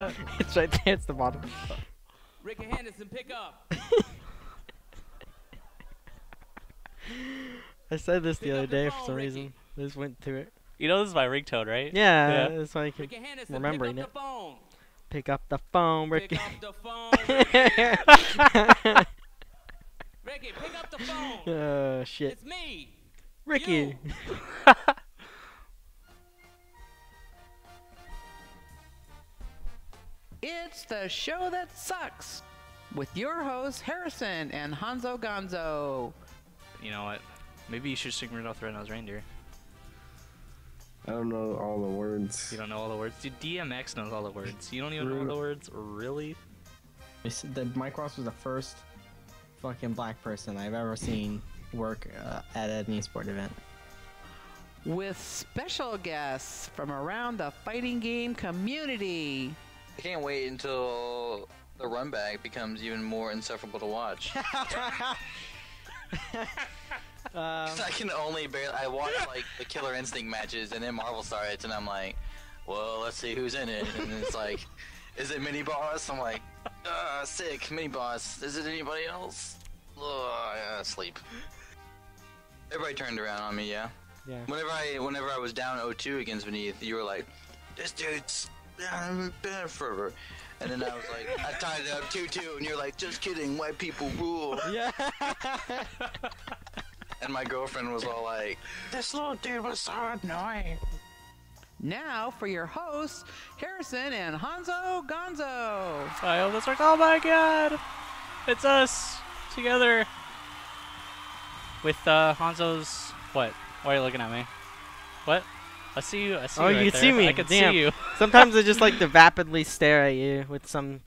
It's right there. It's the bottom. Ricky Henderson, pick up. I said this the Pick other up the day for phone, some Ricky. reason. I just went through it. You know this is my ringtone, right? Yeah, that's why I keep Ricky Henderson, remembering pick it. up the phone. Pick up the phone, Pick Ricky. up the phone, Ricky. Ricky, pick up the phone. Oh shit, It's me. Ricky. It's the show that sucks with your hosts Harrison and Honzo Gonzo. You know what? Maybe you should sing Rudolph the Red-Nosed Reindeer. I don't know all the words. You don't know all the words? Dude, DMX knows all the words. You don't even know all the words? Really? Mike Ross was the first fucking black person I've ever seen work at an esport event. With special guests from around the fighting game community. I can't wait until the run back becomes even more insufferable to watch. I can only barely. I watch like the Killer Instinct matches, and then Marvel starts, and I'm like, well, let's see who's in it. And it's like, is it Mini Boss? I'm like, sick, Mini Boss. Is it anybody else? Yeah, sleep. Everybody turned around on me, yeah. Yeah. Whenever I was down 0-2 against Beneath, you were like, this dude's bad forever. And then I was like, I tied it up 2-2, and you're like, just kidding, white people rule. Yeah. And my girlfriend was all like, this little dude was so annoying. Now for your hosts, Harrison and Honzo Gonzo. I hope this works. Oh my god! It's us! Together! With Hanzo's... What? Why are you looking at me? What? I see you. I see Oh, you right you there. see me. I can Damn. see you. Sometimes I just like to vapidly stare at you with some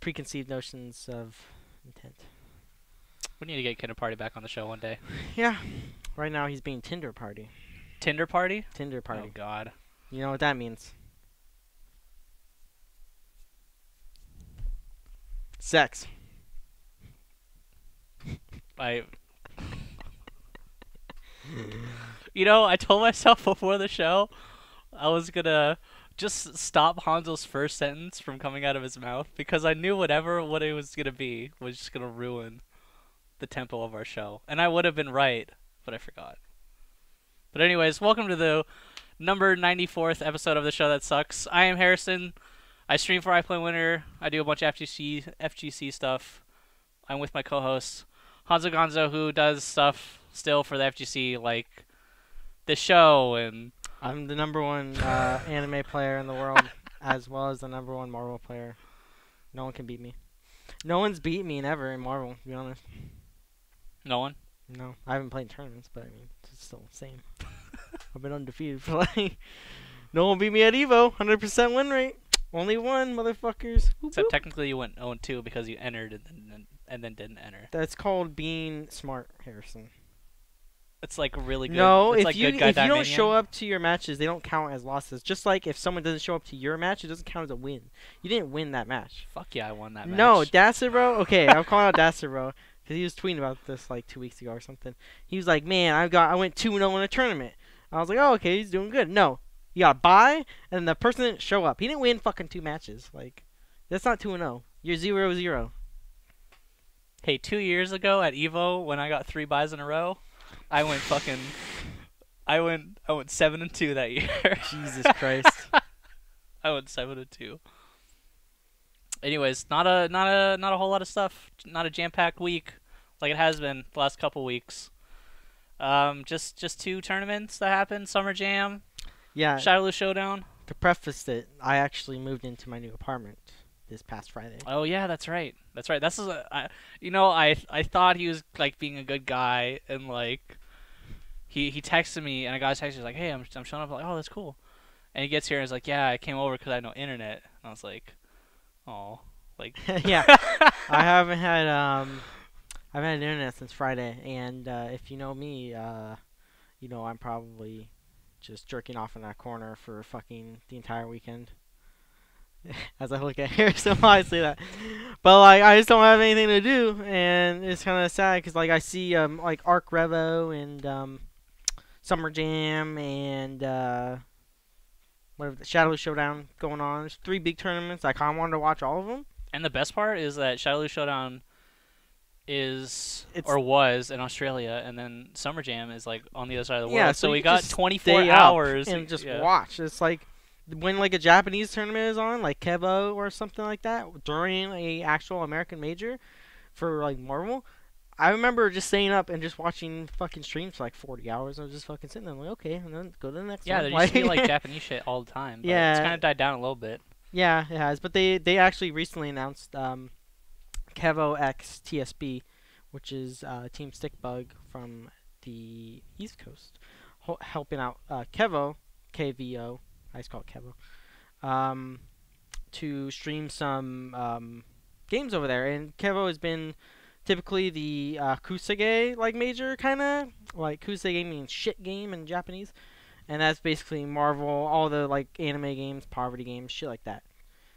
preconceived notions of intent. We need to get Kinder Party back on the show one day. Yeah. Right now he's being Tinder Party. Tinder Party? Tinder Party. Oh god. You know what that means? Sex. You know, I told myself before the show I was gonna just stop Hanzo's first sentence from coming out of his mouth because I knew what it was gonna be was just gonna ruin the tempo of our show. And I would have been right, but I forgot. But anyways, welcome to the number 94th episode of the show that sucks. I am Harrison. I stream for IPLAYWINNER. I do a bunch of FGC stuff. I'm with my co-host Honzo Gonzo, who does stuff still for the FGC, like this show, and I'm the #1 anime player in the world, as well as the #1 Marvel player. No one can beat me. No one's beat me ever in Marvel, to be honest. no one. No, I haven't played tournaments, but I mean, it's still the same. I've been undefeated for like... No one beat me at Evo, 100% win rate. Only one, motherfuckers. Whoop, Except whoop. technically you went 0-2 because you entered and then didn't enter. That's called being smart, Harrison. It's like really good. No, it's if like you good guy if you don't Dominion. show up to your matches, they don't count as losses. Just like if someone doesn't show up to your match, it doesn't count as a win. You didn't win that match. Fuck yeah, I won that match. No, Dasser bro. Okay, I'm calling out Dasser bro because he was tweeting about this like 2 weeks ago or something. He was like, "Man, I went 2-0 in a tournament." I was like, "Oh, okay, he's doing good." No, you got to buy, and the person didn't show up. He didn't win fucking 2 matches. Like, that's not 2-0. You're 0-0. Hey, 2 years ago at Evo when I got 3 buys in a row, I went 7-2 that year. Jesus Christ. I went 7-2. Anyways, not a whole lot of stuff. Not a jam-packed week like it has been the last couple weeks. Just 2 tournaments that happened. Summer Jam, Yeah. Shadowloo Showdown. To preface it, I actually moved into my new apartment this past Friday. Oh yeah, that's right. That's right. I thought he was like being a good guy, and like he texted me, and a guy texted me, he was like, "Hey, I'm showing up." I'm like, "Oh, that's cool." And he gets here and he's like, "Yeah, I came over because I had no internet." And I was like, "Oh, like." Yeah. I haven't had internet since Friday, and if you know me, you know I'm probably just jerking off in that corner for fucking the entire weekend. As I look at here, so I say that, but like I just don't have anything to do, and it's kind of sad because like I see like Arc Revo and Summer Jam and whatever, the Shadowloo Showdown going on. There's 3 big tournaments. I kind of wanted to watch all of them. And the best part is that Shadowloo Showdown is It's- or was in Australia, and then Summer Jam is like on the other side of the world. Yeah, so you we could got just 24 stay up hours and just yeah. watch. It's like when like a Japanese tournament is on, like Kevo or something like that, during a actual American major for like Marvel. I remember just staying up and just watching fucking streams for like 40 hours. I was just fucking sitting there like, okay, and then go to the next Yeah, one. there used to be like Japanese shit all the time. But Yeah. it's kind of died down a little bit. Yeah, it has. But they actually recently announced Kevo X TSB, which is Team Stickbug from the East Coast, helping out Kevo, KVO, I just call it Kevo, to stream some games over there. And Kevo has been typically the Kusage like major, kind of like Kusage means shit game in Japanese. And that's basically Marvel, all the like anime games, poverty games, shit like that.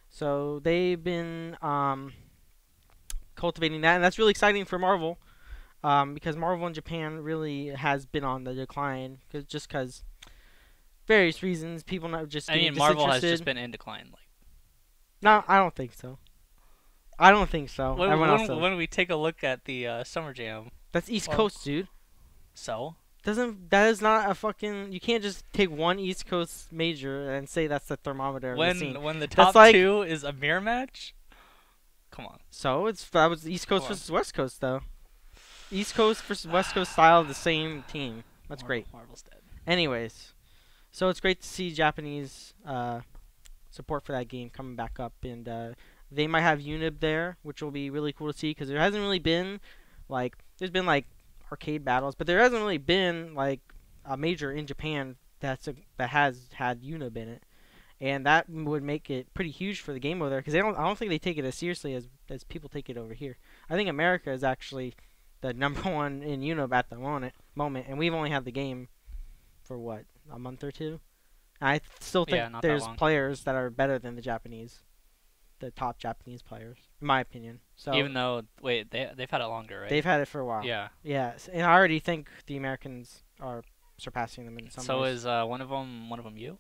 So they've been cultivating that, and that's really exciting for Marvel, because Marvel in Japan really has been on the decline, because various reasons, people not just I getting mean, Marvel has disinterested. just been in decline. Like No, I don't think so. I don't think so. Everyone else does. when we take a look at the Summer Jam, That's East well- Coast, dude. so That is not a fucking. You can't just take one East Coast major and say that's the thermometer of the scene. when the top like- 2 is a mirror match, come on. So that was East Coast Come on. versus West Coast, though. East Coast versus West Coast style of the same team. That's great. Marvel's dead. Anyways, so it's great to see Japanese support for that game coming back up, and they might have Unib there, which will be really cool to see, because there hasn't really been there's been like arcade battles, but there hasn't really been like a major in Japan that has had Unib in it, and that would make it pretty huge for the game over there, because I don't think they take it as seriously as people take it over here. I think America is actually the #1 in Unib at the moment, and we've only had the game for what, a month or two. I still think Yeah, not that there's long. players that are better than the top Japanese players, in my opinion. So Even though, wait, they've had it longer, right? they've had it for a while. Yeah. Yes, and I already think the Americans are surpassing them in some So ways. is one of them you?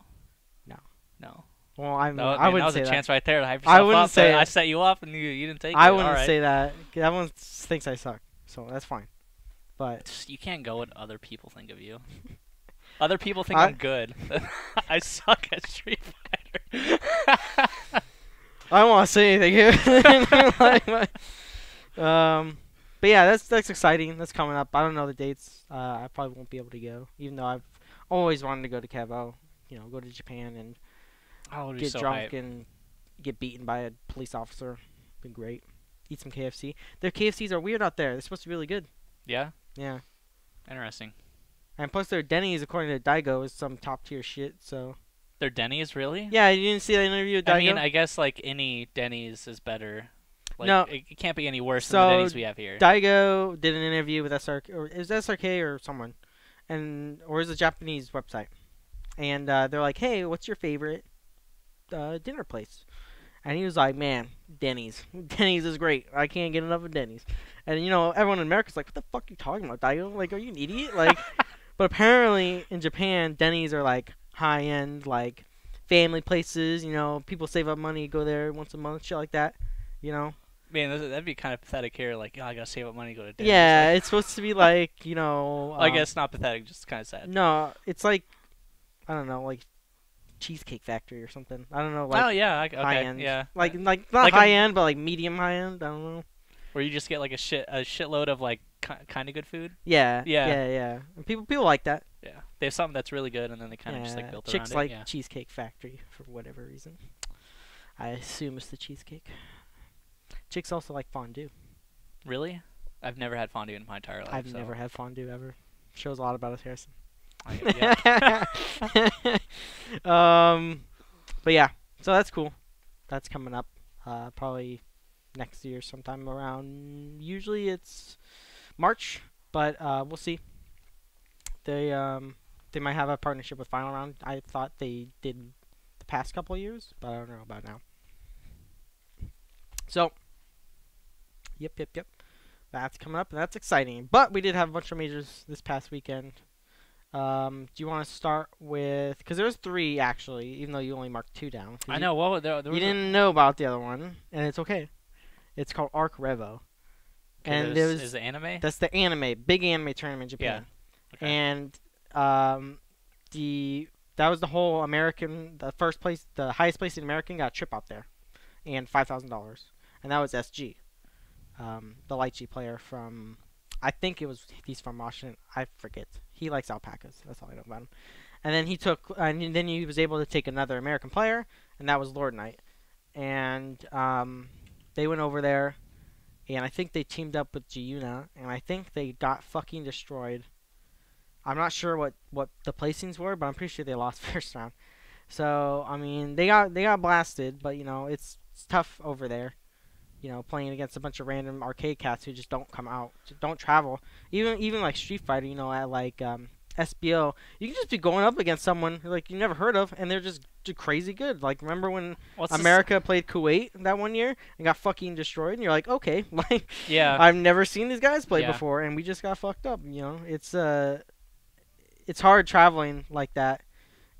No. No. Well, I No, I man, wouldn't that was say a that. chance right there to hype I yourself wouldn't up. say I it. set you up and you didn't take it. I wouldn't All right. say that. That one thinks I suck, so that's fine. But You can't go what other people think of you. Other people think I- I'm good. I suck at Street Fighter. I don't want to say anything here. But yeah, that's exciting. That's coming up. I don't know the dates. I probably won't be able to go, even though I've always wanted to go to Kevo. Go to Japan and I would be get so drunk hyped. and get beaten by a police officer. Been great. Eat some KFC. Their KFCs are weird out there. They're supposed to be really good. Yeah? Yeah. Interesting. And plus their Denny's, according to Daigo, is some top tier shit. So They're Denny's, really? yeah, you didn't see that interview with Daigo? I mean, I guess like any Denny's is better. Like, No. it can't be any worse So, than the Denny's we have here. Daigo did an interview with SRK, or is it SRK or someone, or is it a Japanese website? And they're like, "Hey, what's your favorite dinner place?" And he was like, "Man, Denny's. Denny's is great. I can't get enough of Denny's." And everyone in America's like, "What the fuck are you talking about, Daigo? Like, are you an idiot?" Like, but apparently in Japan, Denny's are like high end, like family places. People save up money, go there once a month, shit like that. Man, that'd be kind of pathetic here. Like, I gotta save up money to go to Denny's. Yeah, Like, it's supposed to be like, I guess not pathetic, just kind of sad. No, it's like, I don't know, like Cheesecake Factory or something. I don't know, like oh yeah, okay, high end. yeah. Like not Like high end, but like medium high end. I don't know. Where you just get like a shitload of like kind of good food. Yeah, Yeah. yeah. And people like that. Yeah, they have something that's really good, and then they kind of just like built Chicks around like it. Yeah. Cheesecake Factory for whatever reason. I assume it's the cheesecake. Chicks also like fondue. Really? I've never had fondue in my entire life. I've so never had fondue ever. Shows a lot about us, Harrison. yeah. But yeah, so that's cool. That's coming up. Probably next year sometime around. Usually it's March, but we'll see. They might have a partnership with Final Round. I thought they did the past couple of years, but I don't know about now. So, yep. That's coming up, and that's exciting. But we did have a bunch of majors this past weekend. Do you want to start with? Because there's 3 actually, even though you only marked 2 down. I know. Well, there You was didn't know about the other one, and it's okay. It's called Arc Revo, and is the anime? that's the anime, big anime tournament in Japan. Yeah. Okay. And that was the whole American, the first place, the highest placing American got a trip out there, and $5,000, and that was SG, the light G player from, I think he's from Washington, I forget. He likes alpacas. That's all I know about him. And then he was able to take another American player, and that was Lord Knight, and they went over there, and I think they teamed up with Giuna, and I think they got fucking destroyed. I'm not sure what the placings were, but I'm pretty sure they lost first round. So I mean, they got blasted, but you know it's tough over there. You know, playing against a bunch of random arcade cats who just don't come out, don't travel. Even like Street Fighter, you know, at like SBO, you can just be going up against someone like you never heard of, and they're just crazy good. Like remember when America played Kuwait that one year and got fucking destroyed, and you're like, okay, like Yeah. I've never seen these guys play Yeah. before, and we just got fucked up. You know, it's hard traveling like that,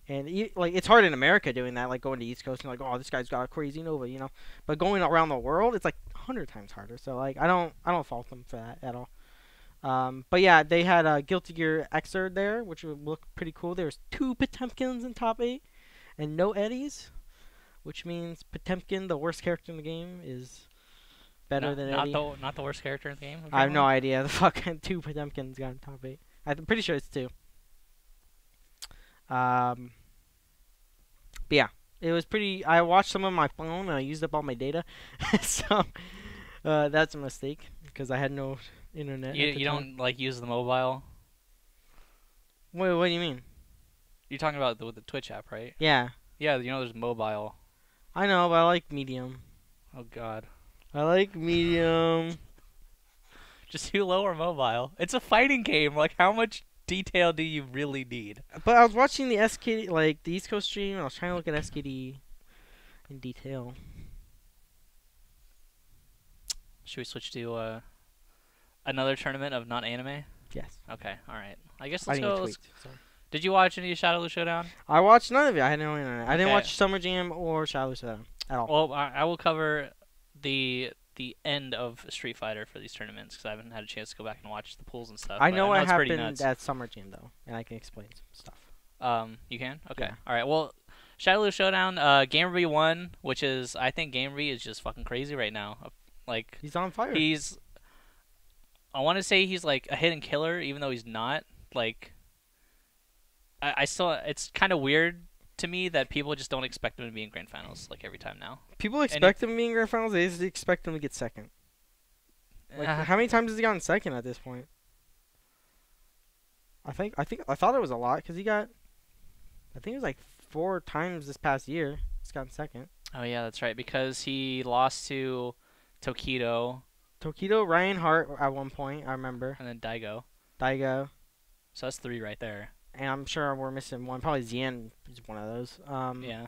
and like it's hard in America doing that, like going to East Coast and like, oh, this guy's got a crazy Nova, you know. But going around the world, it's like 100 times harder. So like I don't fault them for that at all. But yeah, they had a Guilty Gear Xrd there, which would look pretty cool. There's 2 Potemkins in top 8, and no Eddies, which means Potemkin, the worst character in the game, is better than Eddie. Not the worst character in the game. I have no idea. The fucking 2 Potemkins got in top 8. I'm pretty sure it's 2. But yeah, it was pretty. I watched some on my phone and I used up all my data, so that's a mistake because I had no internet. You don't like use the mobile. Wait, what do you mean? You're talking about the Twitch app, right? Yeah, Yeah, you know there's mobile. I know, but I like medium. Oh God. I like medium. Just do lower mobile. It's a fighting game. Like how much detail do you really need? But I was watching the SKD, like the East Coast stream, and I was trying to look at SKD in detail. Should we switch to another tournament of not anime? Yes. Okay, all right. I guess I let's didn't go. get tweaked. Sorry. Did you watch any of Shadowloo Showdown? I watched none of it. I had no internet. I didn't Okay. watch Summer Jam or Shadowloo Showdown at all. Well, I will cover the end of Street Fighter for these tournaments because I haven't had a chance to go back and watch the pools and stuff. I but know what it's pretty happened nuts. at Summer Jam though, and I can explain some stuff. You can? Okay. Yeah. All right. Well, Shadowloo Showdown, Gamerbee won, which is I think Gamerbee is just fucking crazy right now. Like He's on fire. I want to say he's like a hidden killer, even though he's not. Like, I still, it's kind of weird to me that people just don't expect him to be in grand finals like every time now. People expect him to be in grand finals. They just expect him to get second. Like, how many times has he gotten second at this point? I thought it was a lot because he got. I think it was like 4 times this past year. He's gotten second. Oh yeah, that's right. Because he lost to Tokido Tokido, Ryan Hart at one point, I remember. and then Daigo. Daigo. So that's 3 right there. And I'm sure we're missing one. Probably Zien is one of those. Yeah.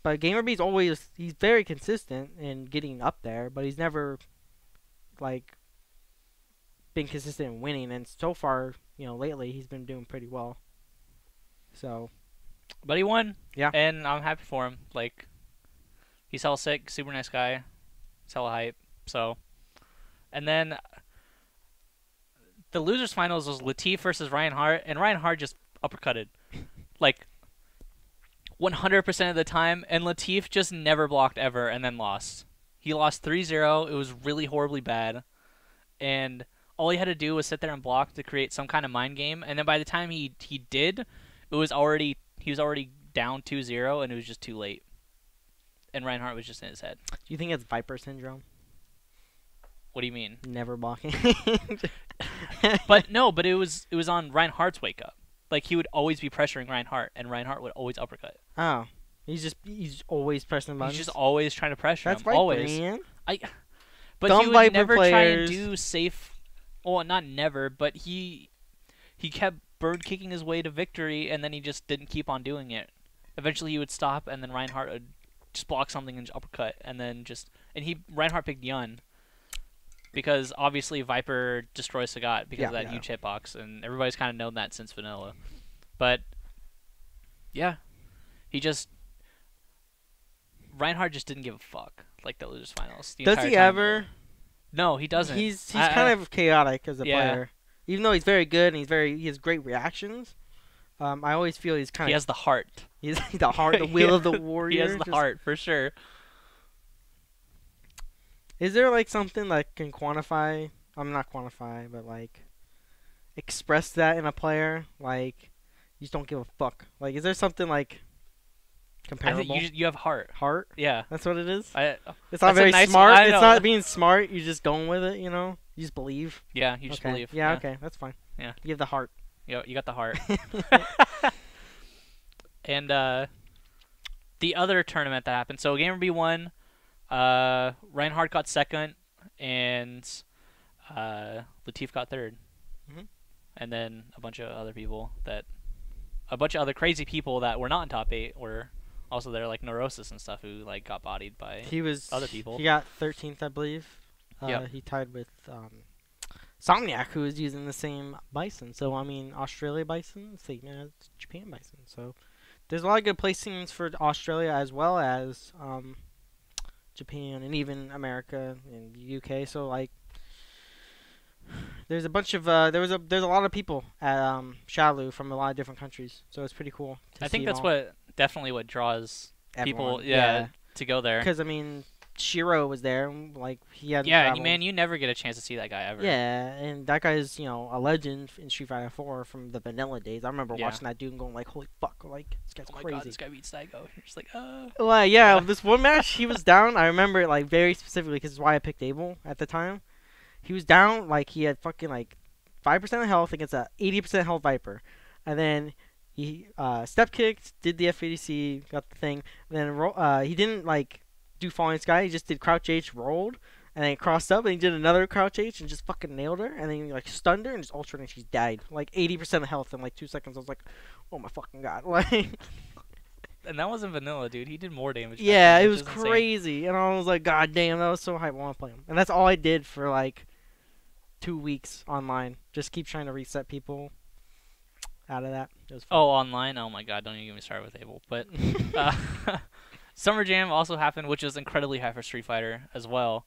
But Gamerbee's he's very consistent in getting up there, but he's never, like, been consistent in winning. And so far, lately, he's been doing pretty well. So. But he won. Yeah. And I'm happy for him. Like, he's hella sick, super nice guy. He's hella hype. So. And then the losers finals was Latif versus Ryan Hart, and Ryan Hart just uppercutted. Like, 100% of the time, and Latif just never blocked ever and then lost. He lost 3-0. It was really horribly bad. And all he had to do was sit there and block to create some kind of mind game, and then by the time he did, he was already down 2-0, and it was just too late. And Ryan Hart was just in his head. Do you think it's Viper syndrome? What do you mean? Never blocking. But it was on Ryan Hart's wake up. Like, he would always be pressuring Ryan Hart, and Ryan Hart would always uppercut. Oh. He's always pressing buttons. He's just always trying to pressure That's him. Viper, Always. man. But Dumb he would Viper never try and players. do safe. Well, not never, but he kept bird kicking his way to victory, and then he just didn't keep on doing it. Eventually, he would stop, and then Reinhardt would just block something and just uppercut, and then Reinhardt picked Yun. because obviously Viper destroys Sagat because Yeah, of that yeah. huge hitbox, and everybody's kind of known that since vanilla. But yeah, he just Reinhardt just didn't give a fuck like the losers finals. The Does entire he time. ever? No, he doesn't. He's kind of chaotic as a Yeah. player. Even though he's very good and he has great reactions. I always feel he's kind he of has the heart. he's the heart, the will of the He warrior. has the just- heart for sure. Is there like something that can quantify? I'm not quantify, but like express that in a player. Like you just don't give a fuck. Like, is there something like I comparable? think you have heart. Heart. Yeah. That's what it is. I It's not That's a very nice- smart. I It's know. not being smart. You're just going with it. You know. You just believe. yeah, you just Okay. believe. Yeah. Okay. That's fine. Yeah. You have the heart. You got the heart. And the other tournament that happened. So Gamerbee won. Reinhardt got second, and Latif got third. Mhm. And then a bunch of other other crazy people that were not in top 8 were also there, like Neurosis and stuff, who like got bodied by. He was other people. He got 13th, I believe. Yep. He tied with Somniac, who is using the same bison. So I mean, Australia bison, same as Japan bison. So there's a lot of good placings for Australia as well as Japan and even America and the UK. So like, there's a bunch of there's a lot of people at Shadowloo from a lot of different countries. So it's pretty cool. I think that's definitely what draws people, Everyone. to go there. Because I mean, Shiro was there. Like he had. Yeah, man, you never get a chance to see that guy ever. Yeah, and that guy's, a legend in Street Fighter 4 from the vanilla days. I remember Yeah. watching that dude and going like, holy fuck, like, this guy's Oh my crazy. god, this guy beats Daigo. You're just like, Well, yeah, this one match, he was down. I remember it, like, very specifically, because it's why I picked Abel at the time. He was down, like, he had fucking, like, 5% of health against a 80% health Viper. And then he step kicked, did the FADC, got the thing. And then he didn't, like, do Falling Sky. He just did Crouch H, rolled. And then he crossed up and he did another Crouch H and just fucking nailed her. And then he like stunned her and just ultra and she died. Like 80% of health in like 2 seconds. I was like, oh my fucking god. Like, and that wasn't vanilla, dude. He did more damage. back yeah, then, it which was is insane. crazy. And I was like, god damn, that was so hype. I want to play him. And that's all I did for like 2 weeks online. Just keep trying to reset people out of that. It was fun. Oh, online? Oh my god, don't even get me started with Abel. But Summer Jam also happened, which is incredibly high for Street Fighter as well.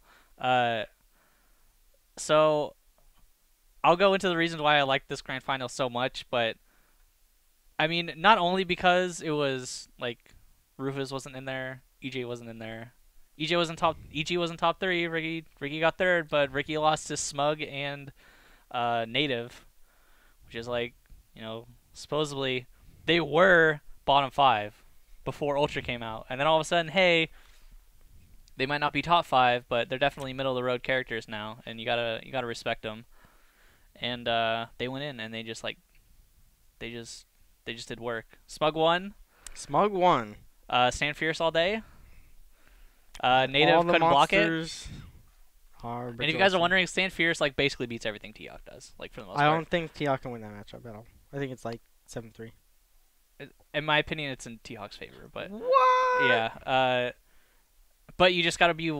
So I'll go into the reasons why I like this grand final so much, but I mean, not only because it was like Rufus wasn't in there, EJ wasn't in there. EJ was in top 3. Ricky got third, but Ricky lost to Smug and Native, which is like, supposedly they were bottom 5 before Ultra came out, and then all of a sudden, hey, they might not be top 5, but they're definitely middle of the road characters now, and you gotta respect them. And they went in and they just did work. Smug won. Smug won. Stand fierce all day. Native all the couldn't block it. monsters are And if you guys are wondering, Stand fierce like basically beats everything T-Hawk does, like for the most I part. don't think T-Hawk can win that matchup at all. I think it's like 7-3. In my opinion, it's in T-Hawk's favor, but What? yeah. But you just gotta be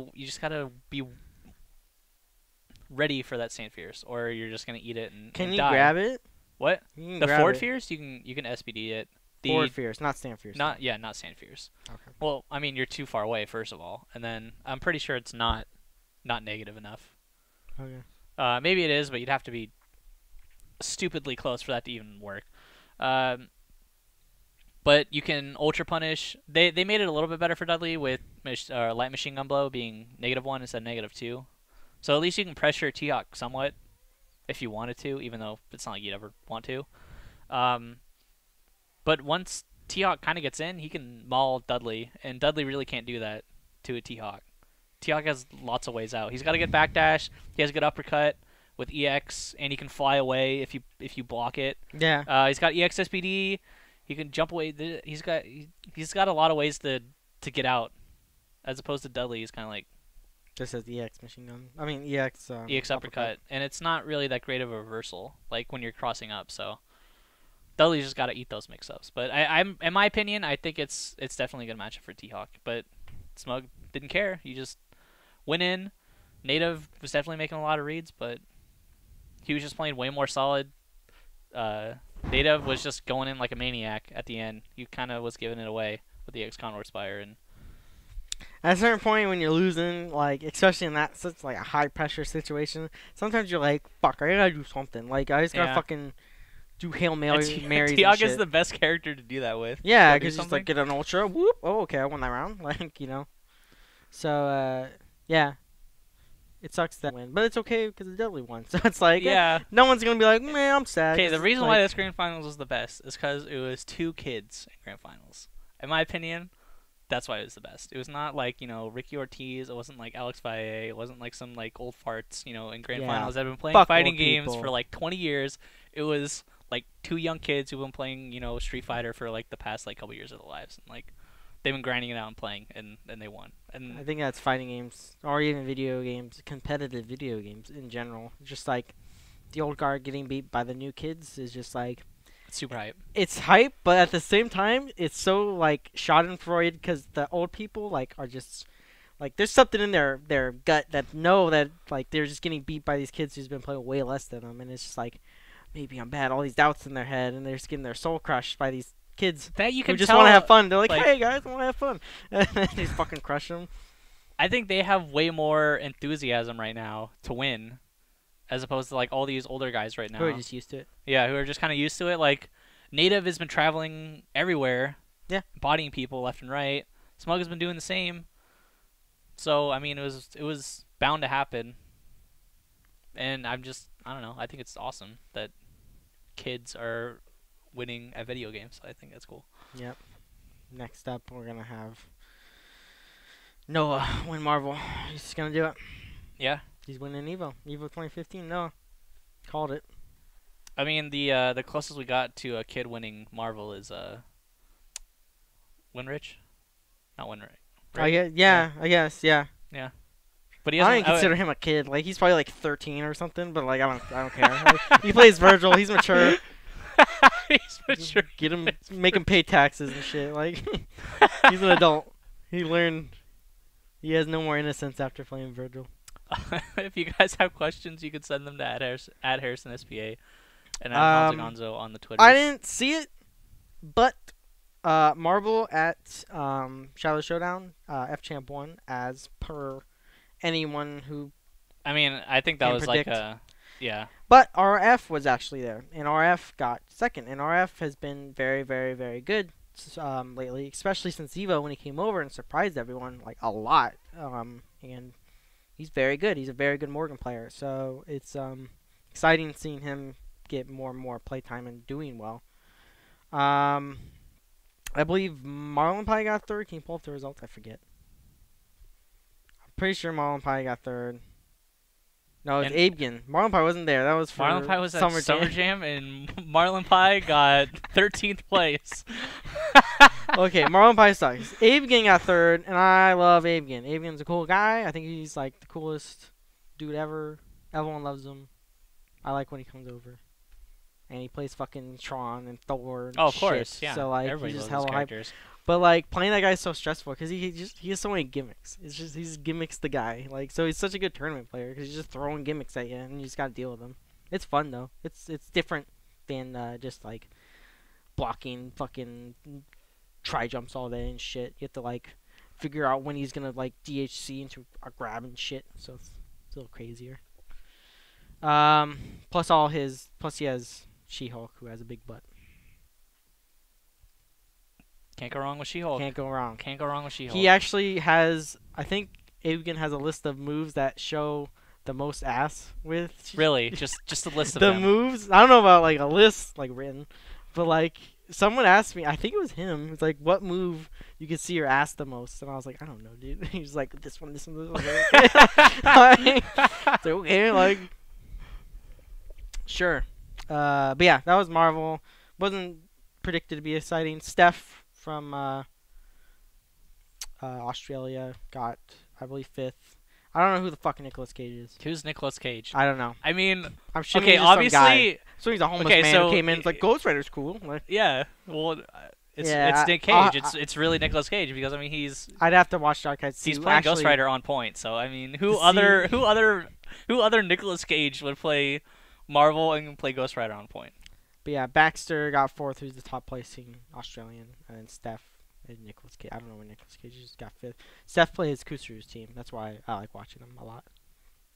ready for that Stand fierce, or you're just gonna eat it and Can and you die. grab it? What? You can The grab Forward it. fierce? You can SPD it. The Forward fierce, not stand fierce. not Stand fierce. Okay. Well, I mean, you're too far away, first of all, and then I'm pretty sure it's not negative enough. Okay. Maybe it is, but you'd have to be stupidly close for that to even work. But you can ultra punish. They made it a little bit better for Dudley with light machine gun blow being -1 instead of -2. So at least you can pressure T-Hawk somewhat if you wanted to, even though it's not like you'd ever want to. But once T-Hawk kind of gets in, he can maul Dudley, and Dudley really can't do that to a T-Hawk. T-Hawk has lots of ways out. He's got a good backdash. He has a good uppercut with EX, and he can fly away if you block it. Yeah. He's got EX SPD. He can jump away. He's got a lot of ways to get out, as opposed to Dudley. He's kind of like Just as EX machine gun. I mean EX. EX uppercut, and it's not really that great of a reversal, like when you're crossing up. So Dudley's just got to eat those mix-ups. But I'm in my opinion, I think it's definitely a good matchup for T-Hawk. But Smug didn't care. He just went in, Native was definitely making a lot of reads, but he was just playing way more solid. Native was just going in like a maniac at the end. He kind of was giving it away with the ex-Condor Spire, and At a certain point when you're losing, like, especially in that such like a high pressure situation, sometimes you're like, fuck, I gotta do something. Like, I just gotta Yeah. fucking do Hail Marys and Tiaga's shit. the best character to do that with. Yeah, Gotta do because just something. like get an ultra, whoop, oh, okay, I won that round. Like, you know. So, yeah. It sucks that win, but it's okay because the Dudley won. So it's like, Yeah. no one's gonna be like, man, I'm sad. Okay, 'cause the it's reason like, why this grand finals was the best is because it was 2 kids in grand finals. In my opinion, that's why it was the best. It was not like, you know, Ricky Ortiz. It wasn't like Alex Valle. It wasn't like some like old farts, you know, in grand Yeah, finals that have been playing fuck fighting old games people. for like 20 years. It was like 2 young kids who've been playing, you know, Street Fighter for like the past like couple years of their lives, and like they've been grinding it out and playing, and they won. And I think that's fighting games, or even video games, competitive video games in general. Just like the old guard getting beat by the new kids is just like, it's super hype. it's hype, but at the same time, it's so like Schadenfreude because the old people like are just like there's something in their gut that know that like they're just getting beat by these kids who's been playing way less than them, and it's just like maybe I'm bad. All these doubts in their head, and they're just getting their soul crushed by these kids That you who can just tell. want to have fun. They're like, like- hey guys, I want to have fun, and they just fucking crush them. I think they have way more enthusiasm right now to win, as opposed to like all these older guys right now. Who are just used to it. Yeah, who are just kind of used to it. Like, Native has been traveling everywhere. Yeah. Bodying people left and right. Smug has been doing the same. So, I mean, it was bound to happen. And I don't know. I think it's awesome that kids are winning at video games. I think that's cool. Yep. Next up, we're gonna have Noah win Marvel. He's just gonna do it. Yeah. He's winning Evo. Evo 2015. Noah called it. I mean, the closest we got to a kid winning Marvel is Winrich? Not Winrich. I guess, yeah, I guess, yeah. But he I doesn't don't consider him a kid. Like he's probably like 13 or something. But like I don't care. Like, he plays Virgil. He's mature. He's mature. Get him, make him pay taxes and shit. Like he's an adult. He learned. He has no more innocence after playing Virgil. If you guys have questions, you can send them to @Harrison SPA and at Honzo Gonzo on the Twitter. I didn't see it, but Marvel at Shadow Showdown, F-Champ won as per anyone who. I mean, I think that Can't was predict. like a yeah. But RF was actually there, and RF got second. And RF has been very, very, very good lately, especially since Evo when he came over and surprised everyone like a lot. And he's very good. He's a very good Morgan player. So it's exciting seeing him get more and more playtime and doing well. I believe Marlon Pie got third. Can you pull up the results? I forget. I'm pretty sure Marlon Pie got third. No, it's And- Abegan. Marlon Pie wasn't there. That was for Marlon Pie was at Summer Summer Jam. Jam, and Marlon Pie got 13th place. Okay, Marlon Pie sucks. Abegan got third, and I love Abegan. Abegan's a cool guy. I think he's like the coolest dude ever. Everyone loves him. I like when he comes over. And he plays fucking Tron and Thor and Oh, of shit. course, yeah. So like Everybody he's just loves those hella hype. characters. But like playing that guy is so stressful because he has so many gimmicks. It's just he's gimmicks the guy. Like so he's such a good tournament player because he's just throwing gimmicks at you and you just gotta deal with them. It's fun though. It's different than just like blocking fucking try jumps all day and shit. You have to like figure out when he's gonna like DHC into a grab and shit. So it's a little crazier. Plus he has She-Hulk who has a big butt. Can't go wrong with She-Hulk. Can't go wrong. Can't go wrong with She-Hulk. He actually has, I think Abegan has a list of moves that show the most ass with. Really, just a list of the them. moves. I don't know about like a list like written, but like someone asked me, I think it was him. It's like, what move you could see your ass the most? And I was like, I don't know, dude. He's like, this one, this one, this one. Like, it's like, okay, like, sure. But yeah, that was Marvel. Wasn't predicted to be exciting. Steph from Australia got, I believe, 5th. I don't know who the fuck Nicolas Cage is. Who's Nicolas Cage? I don't know. I mean, I'm assuming okay, he's just some guy. obviously, So he's a homeless Okay, man so who came in. It's like Ghost Rider's cool. Like, yeah. Well, Yeah, it's Nick Cage. It's really Nicolas Cage because I mean I'd have to watch Dark Knight. he's playing Ghost Rider on point. So I mean, who other Nicolas Cage would play Marvel and play Ghost Rider on point? But yeah, Baxter got 4th, who's the top placing Australian, and then Steph and Nicolas Cage. I don't know where Nicolas Cage just got 5th. Steph plays Kusuru's team. That's why I like watching him a lot.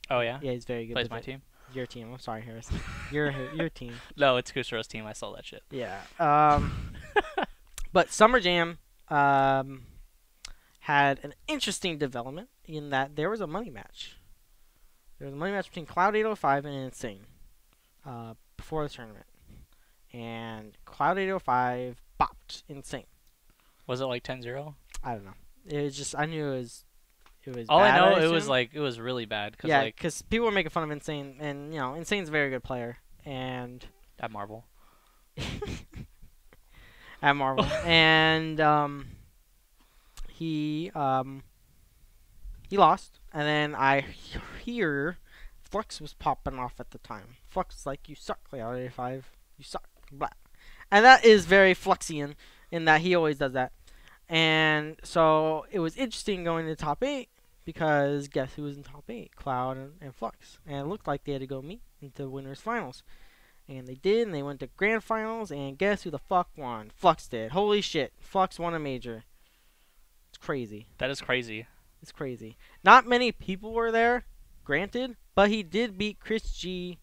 Oh yeah. Yeah, he's very good. Plays with my it. team. Your team. I'm sorry, Harris. your team. No, it's Kusuro's team. I saw that shit. Yeah. But Summer Jam had an interesting development in that there was a money match. There was a money match between Cloud 805 and Insane before the tournament. And Cloud 805 bopped Insane. Was it like 10-0? I don't know. It was just, I knew it was All bad, I know, I it was assume. like, it was really bad. Cause Yeah, like, because people were making fun of Insane, and, you know, Insane's a very good player. And at Marvel. at Marvel. And he lost. And then I hear Flux was popping off at the time. Flux was like, you suck, Cloud 85. You suck. Blah. And that is very Fluxian in that he always does that. And so it was interesting going to top 8 because guess who was in top 8? Cloud and Flux. And it looked like they had to go meet into winners finals. And they did, and they went to grand finals, and guess who the fuck won? Flux did. Holy shit. Flux won a major. It's crazy. That is crazy. It's crazy. Not many people were there, granted, but he did beat Chris G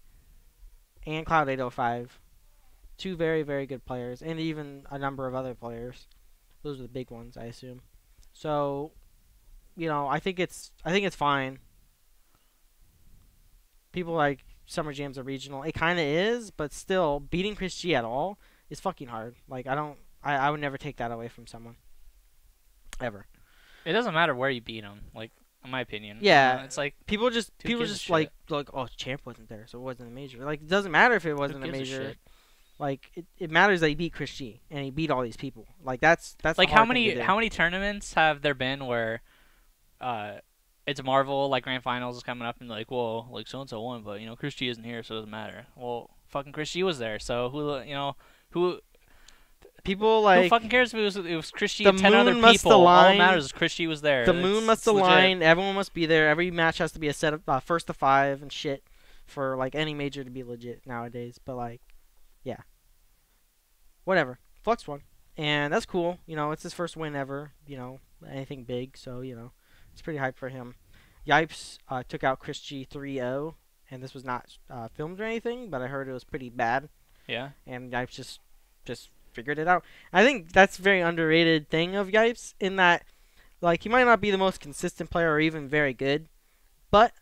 and Cloud 805. Two very, very good players, and even a number of other players. Those are the big ones, I assume. So, you know, I think it's fine. People like Summer Jam's a regional. It kind of is, but still, beating Chris G at all is fucking hard. Like, I would never take that away from someone. Ever. It doesn't matter where you beat him, like, in my opinion. Yeah. It's like, People just gives a shit? like, oh, Champ wasn't there, so it wasn't a major. Like, it doesn't matter if it wasn't a gives a major. shit? Like, it matters that he beat Chris G, and he beat all these people. Like, that's like the hard thing to do. how many tournaments have there been where it's Marvel, like grand finals is coming up and like, well, like so and so won, but you know Chris G isn't here, so it doesn't matter. Well, fucking Chris G was there, so who People like who fucking cares if it was Chris G the and 10 other moon must people? All align. that matters is Chris G was there. the moon must legit. align. Everyone must be there. Every match has to be a set of first to 5 and shit for like any major to be legit nowadays. But like, yeah, whatever. Flux won, and that's cool. You know, it's his first win ever. You know, anything big. So you know, it's pretty hype for him. Yipes took out Chris G 3-0, and this was not filmed or anything, but I heard it was pretty bad. Yeah. And Yipes just figured it out. I think that's a very underrated thing of Yipes in that, like, he might not be the most consistent player or even very good, but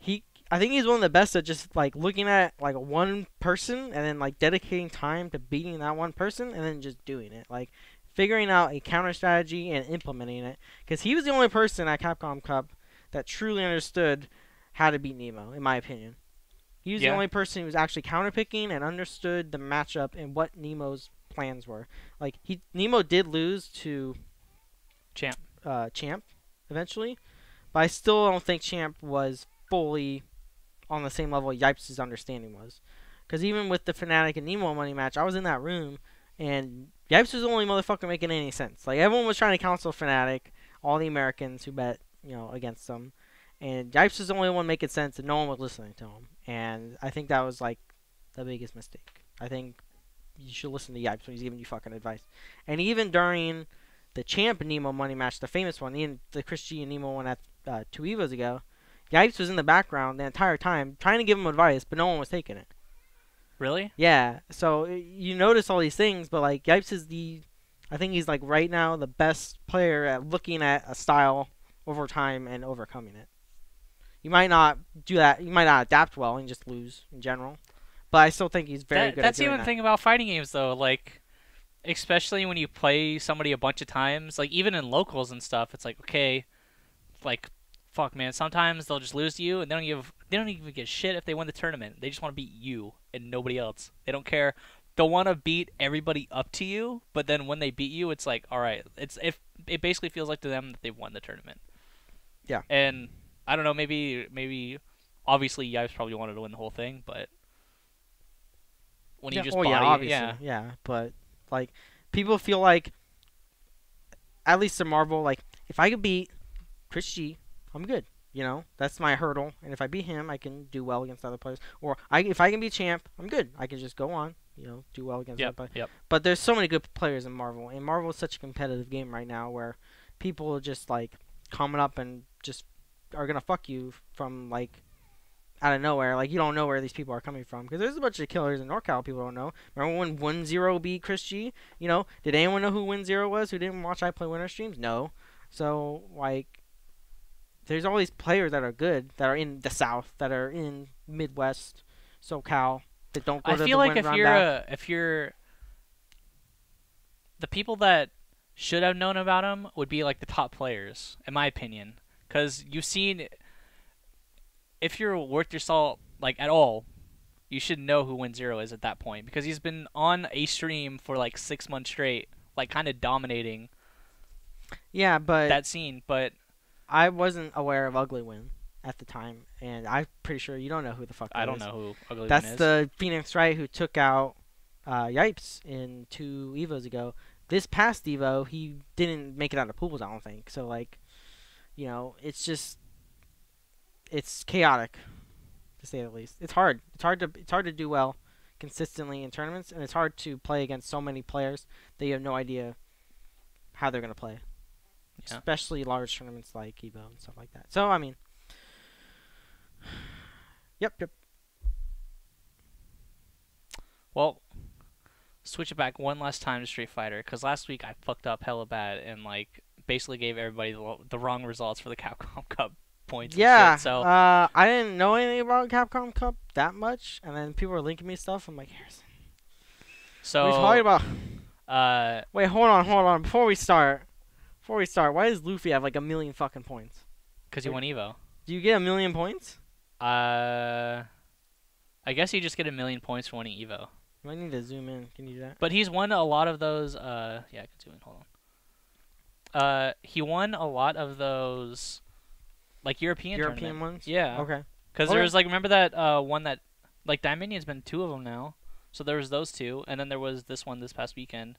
I think he's one of the best at just like looking at like one person and then like dedicating time to beating that one person and then just doing it, like figuring out a counter strategy and implementing it. Because he was the only person at Capcom Cup that truly understood how to beat Nemo, in my opinion. He was the only person who was actually counterpicking and understood the matchup and what Nemo's plans were. Like Nemo did lose to Champ eventually, but I still don't think Champ was fully on the same level Yipes' understanding was. Because even with the Fnatic and Nemo money match, I was in that room and Yipes was the only motherfucker making any sense. Like everyone was trying to counsel Fnatic, all the Americans who bet, you know, against them. And Yipes was the only one making sense, and no one was listening to him. And I think that was like the biggest mistake. I think you should listen to Yipes when he's giving you fucking advice. And even during the Champ and Nemo money match, the famous one, the Chris G and Nemo one at 2 Evos ago, Yipes was in the background the entire time trying to give him advice, but no one was taking it. Really? Yeah. So you notice all these things, but like Yipes is I think he's like right now the best player at looking at a style over time and overcoming it. You might not do that. You might not adapt well and just lose in general. But I still think he's very good That's at doing even the that. thing about fighting games, though. Like, especially when you play somebody a bunch of times, like even in locals and stuff, it's like, okay, like, fuck, man. Sometimes they'll just lose to you, and they don't even give shit if they win the tournament. They just want to beat you and nobody else. They don't care. They'll want to beat everybody up to you, but then when they beat you, it's like, all right, it basically feels like to them that they've won the tournament. Yeah. And I don't know, maybe obviously Yipes probably wanted to win the whole thing, but when you just body, obviously, yeah. But like people feel like at least in Marvel, like if I could beat Chris G, I'm good. You know, that's my hurdle, and if I beat him, I can do well against other players. Or if I can be champ, I'm good. I can just go on, you know, do well against other players. Yep. But there's so many good players in Marvel, and Marvel is such a competitive game right now where people are just like coming up and just are gonna fuck you from like out of nowhere. Like you don't know where these people are coming from because there's a bunch of killers in NorCal people don't know. Remember when 1-0 beat Chris G? You know, did anyone know who 1-0 was? Who didn't watch IPLAYWINNER streams? No. So like. There's all these players that are good, that are in the South, that are in Midwest, SoCal, that don't go to the I feel like if you're the people that should have known about him would be like the top players, in my opinion, because you've seen. If you're worth your salt like at all, you should know who 1-0 is at that point because he's been on a stream for like 6 months straight, like kind of dominating. Yeah, but that scene, but. I wasn't aware of Ugly Win at the time, and I'm pretty sure you don't know who the fuck that is. I don't know who Ugly Win is. That's the Phoenix Wright who took out Yipes in 2 Evos ago. This past Evo, he didn't make it out of pools, I don't think. So, like, you know, it's just... It's chaotic, to say the least. It's hard. It's hard to do well consistently in tournaments, and it's hard to play against so many players that you have no idea how they're going to play. Yeah. Especially large tournaments like Evo and stuff like that. So, I mean... Yep. Well, switch it back one last time to Street Fighter, because last week I fucked up hella bad and, like, basically gave everybody the wrong results for the Capcom Cup points. Yeah, and shit, so I didn't know anything about Capcom Cup that much, and then people were linking me stuff. I'm like, Harrison. So... What are you talking about? Wait, hold on. Before we start, why does Luffy have like 1 million fucking points? Because he won Evo. Do you get 1 million points? I guess you just get 1 million points for winning Evo. I need to zoom in. Can you do that? But he's won a lot of those. Yeah, I can zoom in. Hold on. He won a lot of those, like European ones. Yeah. Okay. Because there's like remember that one that like Dimonion's been 2 of them now. So there was those 2, and then there was this one this past weekend,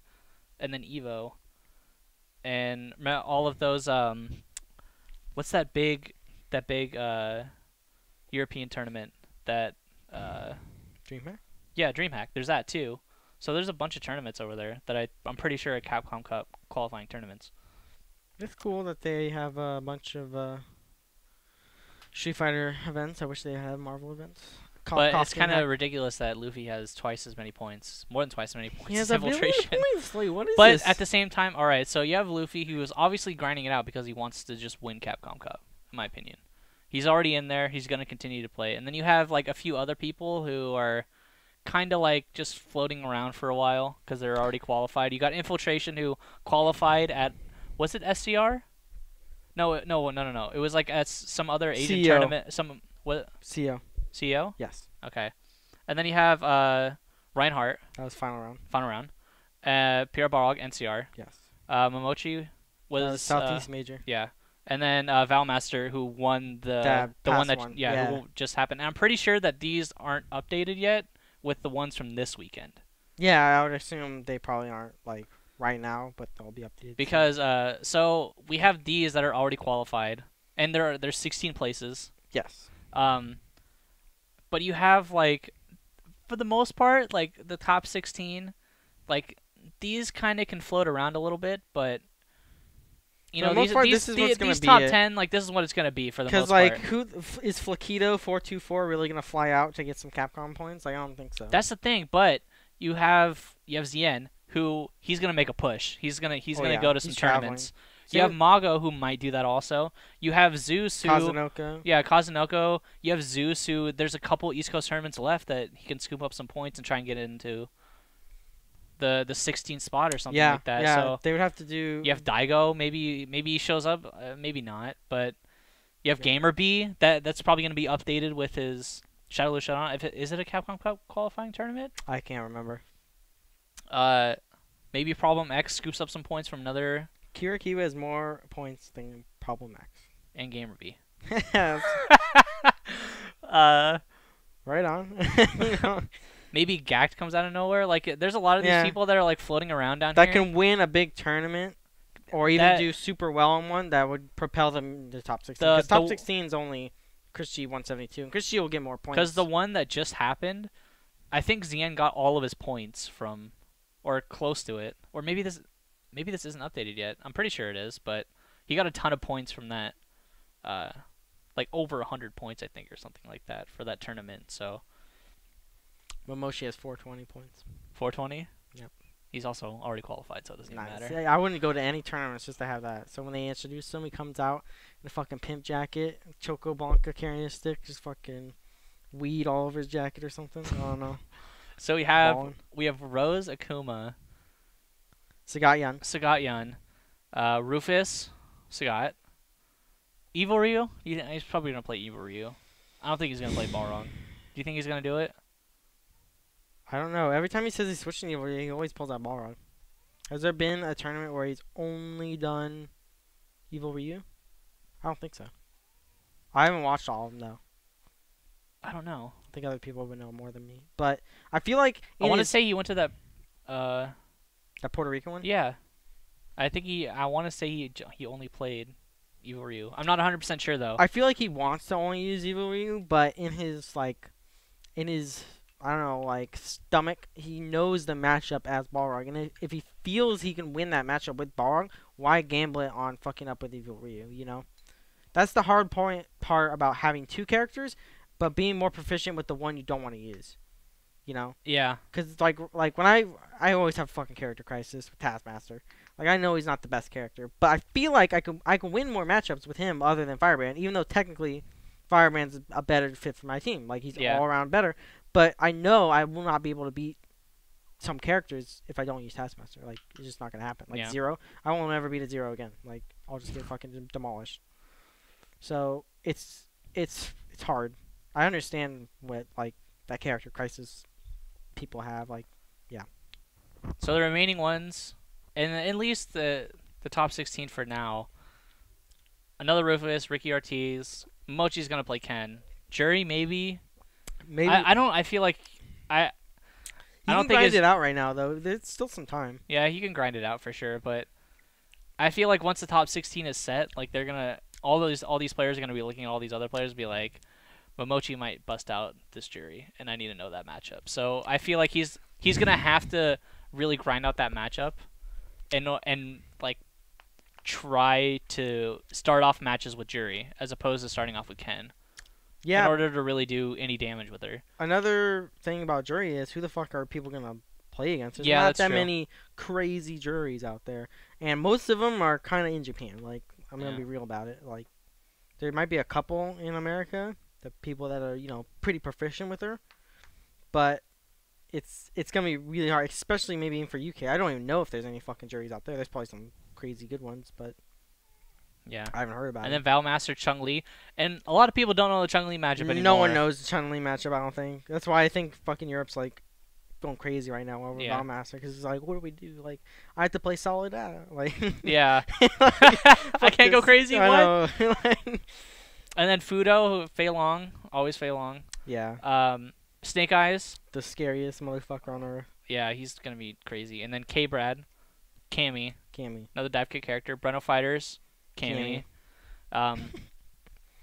and then Evo. And all of those, what's that big European tournament that, DreamHack? Yeah, DreamHack. There's that too. So there's a bunch of tournaments over there that I'm pretty sure are Capcom Cup qualifying tournaments. It's cool that they have a bunch of Street Fighter events. I wish they had Marvel events. But it's kind of ridiculous that Luffy has twice as many points, more than twice as many points. He has as Infiltration. Points. Like, what is but this? At the same time, all right. So you have Luffy, who is obviously grinding it out because he wants to just win Capcom Cup. In my opinion, he's already in there. He's gonna continue to play. And then you have like a few other people who are kind of like just floating around for a while because they're already qualified. You got Infiltration, who qualified at was it SCR? No. It was like at some other Asian CEO. tournament. Some what? CEO. CEO? Yes. Okay. And then you have Reinhardt. That was final round. Pierre Barog, NCR. Yes. Momochi was Southeast Major. Yeah. And then Valmaster, who won the one that who just happened. And I'm pretty sure that these aren't updated yet with the ones from this weekend. Yeah, I would assume they probably aren't like right now, but they'll be updated. Because so we have these that are already qualified, and there's 16 places. Yes. But you have like, for the most part, like the top 16, like these kind of can float around a little bit, but you know these top 10, like this is what it's gonna be for the most part. Because like, who is Flaquito 424 really gonna fly out to get some Capcom points? Like, I don't think so. That's the thing, but you have Zien, who he's gonna make a push. He's gonna go to some tournaments. You have Mago, who might do that also. You have Zeus, who... Kazunoko. Yeah, Kazunoko. You have Zeus, who... There's a couple East Coast tournaments left that he can scoop up some points and try and get into the 16th spot or something like that. Yeah, so they would have to do... You have Daigo. Maybe he shows up. Maybe not. But you have Gamerbee. That's probably going to be updated with his Shadowloo Showdown. Is it a Capcom Cup qualifying tournament? I can't remember. Maybe Problem X scoops up some points from another... Kira Kiwa has more points than Problem X. And Gamerbee. Right on. Maybe Gact comes out of nowhere. Like, there's a lot of these people that are like floating around down here. That can win a big tournament or even that- do super well in one that would propel them to top 16. The- Because top the- 16 is only Chris G 172, and Chris G will get more points. Because the one that just happened, I think Zian got all of his points from, or close to it, or maybe this isn't updated yet. I'm pretty sure it is, but he got a ton of points from that, like over 100 points, I think, or something like that for that tournament. So Momoshi has 420 points. 420. Yep. He's also already qualified, so it doesn't even Nice. matter. Yeah, I wouldn't go to any tournaments just to have that. So when they introduce him, he comes out in a fucking pimp jacket, Choco Blanca carrying a stick, just fucking weed all over his jacket or something. I don't know. So we have Ballin'. Rose, Akuma, Sagat Sagat Yan, Rufus, Sagat, Evil Ryu. He's probably gonna play Evil Ryu. I don't think he's gonna play Balrog. Do you think he's gonna do it? I don't know. Every time he says he's switching Evil Ryu, he always pulls out Balrog. Has there been a tournament where he's only done Evil Ryu? I don't think so. I haven't watched all of them though. I don't know. I think other people would know more than me. But I feel like I want to say he went to that. that Puerto Rican one. Yeah, I want to say he only played Evil Ryu. I'm not 100% sure though. I feel like he wants to only use Evil Ryu, but in his I don't know, like stomach, he knows the matchup as Balrog, and if he feels he can win that matchup with Balrog, why gamble it on fucking up with Evil Ryu? You know, that's the hard part about having two characters, but being more proficient with the one you don't want to use. You know? Yeah. Because like when I always have fucking character crisis with Taskmaster. Like I know he's not the best character, but I feel like I can win more matchups with him other than Firebrand, even though technically Firebrand's a better fit for my team. Like he's all around better. But I know I will not be able to beat some characters if I don't use Taskmaster. Like it's just not gonna happen. Like Zero, I won't ever beat a Zero again. Like I'll just get fucking demolished. So it's hard. I understand what like that character crisis people have. Like yeah. So the remaining ones, and at least the top 16 for now. Another Rufus, Ricky Ortiz, Mochi's gonna play Ken. Jury maybe. Maybe I don't. I feel like I don't think grind it out right now though. There's still some time. Yeah, he can grind it out for sure, but I feel like once the top 16 is set, like they're gonna all these players are gonna be looking at all these other players and be like, Momochi might bust out this Jury, and I need to know that matchup. So I feel like he's gonna have to really grind out that matchup, and like try to start off matches with Jury as opposed to starting off with Ken. Yeah. In order to really do any damage with her. Another thing about Jury is who the fuck are people gonna play against? There's Yeah, not that's that true. many crazy Juries out there, and most of them are kind of in Japan. Like I'm gonna Yeah. be real about it. Like there might be a couple in America, the people that are pretty proficient with her, but it's gonna be really hard, especially maybe even for UK. I don't even know if there's any fucking Juries out there. There's probably some crazy good ones, but Yeah. I haven't heard about And it. then Valmaster Chung Li, and a lot of people don't know the Chung Li matchup anymore. No one knows the Chun-Li matchup, I don't think. That's why I think fucking Europe's like going crazy right now over Yeah. Valmaster, because it's like, what do we do? Like, I have to play solid like Yeah. like, I can't go this. crazy. I What? know. And then Fudo, Fei Long, always Fei Long. Yeah, Snake Eyes, the scariest motherfucker on earth. yeah, he's gonna be crazy. And then K Brad, Cammy, Cammy. another dive kick character. Breno Fighters, Cammy.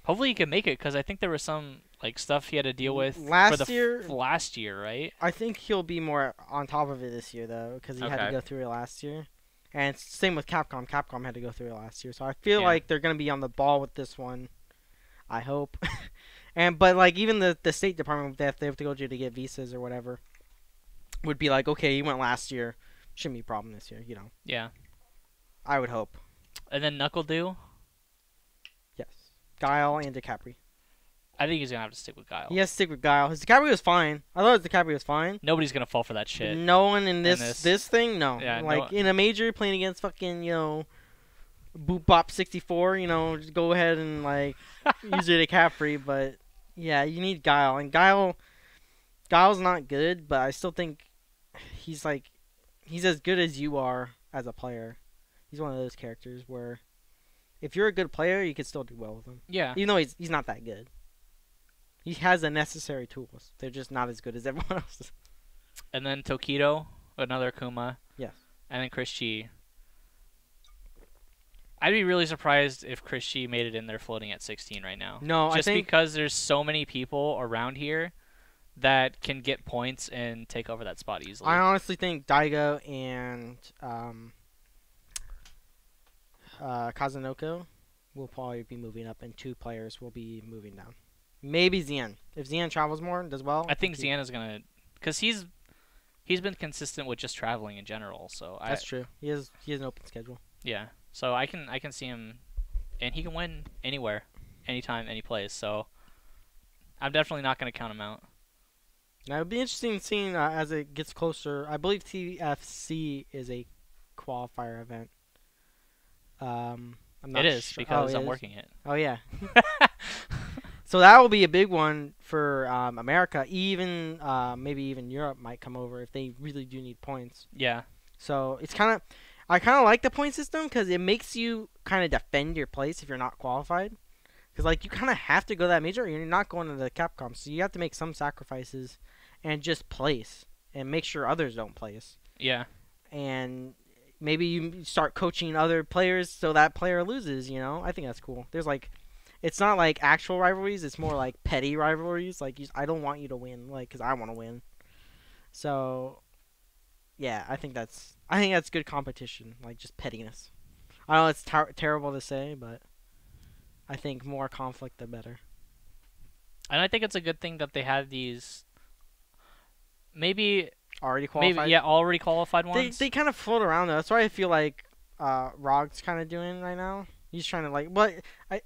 Hopefully he can make it, because I think there was some like stuff he had to deal with Last year- last year, right? I think he'll be more on top of it this year, though, because he had to Okay. go through it last year. And it's same with Capcom. Capcom had to go through it last year. So I feel Yeah. like they're going to be on the ball with this one. I hope. But like even the State Department, they have to go to get visas or whatever, would be like, okay, you went last year. Shouldn't be a problem this year, Yeah. I would hope. And then Knuckle Dew, Yes. Guile and DiCapri. I think he's gonna have to stick with Guile. He has to stick with Guile. His DiCapri was fine. I thought his DiCapri was fine. Nobody's gonna fall for that shit. No one in this. this thing, no. Yeah, like no- in a major playing against fucking, Boop Bop 64, just go ahead and like use your DiCapri, but yeah, you need Guile. And Guile's not good, but I still think he's as good as you are as a player. He's one of those characters where if you're a good player, you can still do well with him. Yeah. Even though he's not that good. He has the necessary tools. They're just not as good as everyone else's. And then Tokido, another Akuma. Yes. And then Chris Chi. I'd be really surprised if Chris G made it in there floating at 16 right now. No, just I think because there's so many people around here that can get points and take over that spot easily. I honestly think Daigo and Kazunoko will probably be moving up, and 2 players will be moving down. Maybe Xian. If Xian travels more and does well, I think Xian is gonna, because he's been consistent with just traveling in general. So that's true. He has an open schedule. Yeah. So I can see him, and he can win anywhere, anytime, any place. So I'm definitely not gonna count him out. Now it'd be interesting seeing as it gets closer. I believe TFC is a qualifier event. I'm not It is sure. because it I'm is? working it. Oh yeah. So that will be a big one for America. Even maybe even Europe might come over if they really do need points. Yeah. So it's I kind of like the point system because it makes you kind of defend your place if you're not qualified. Because like you kind of have to go that major, or you're not going to the Capcom, so you have to make some sacrifices and just place and make sure others don't place. Yeah. And maybe you start coaching other players so that player loses. You know, I think that's cool. There's like, it's not like actual rivalries; it's more like petty rivalries. Like I don't want you to win, like because I want to win. So, yeah, I think that's good competition, like just pettiness. I know it's terrible to say, but I think more conflict the better. And I think it's a good thing that they have these. Maybe Already qualified. already qualified ones. They kind of float around though. That's why I feel like Rog's kind of doing right now. He's trying to like, but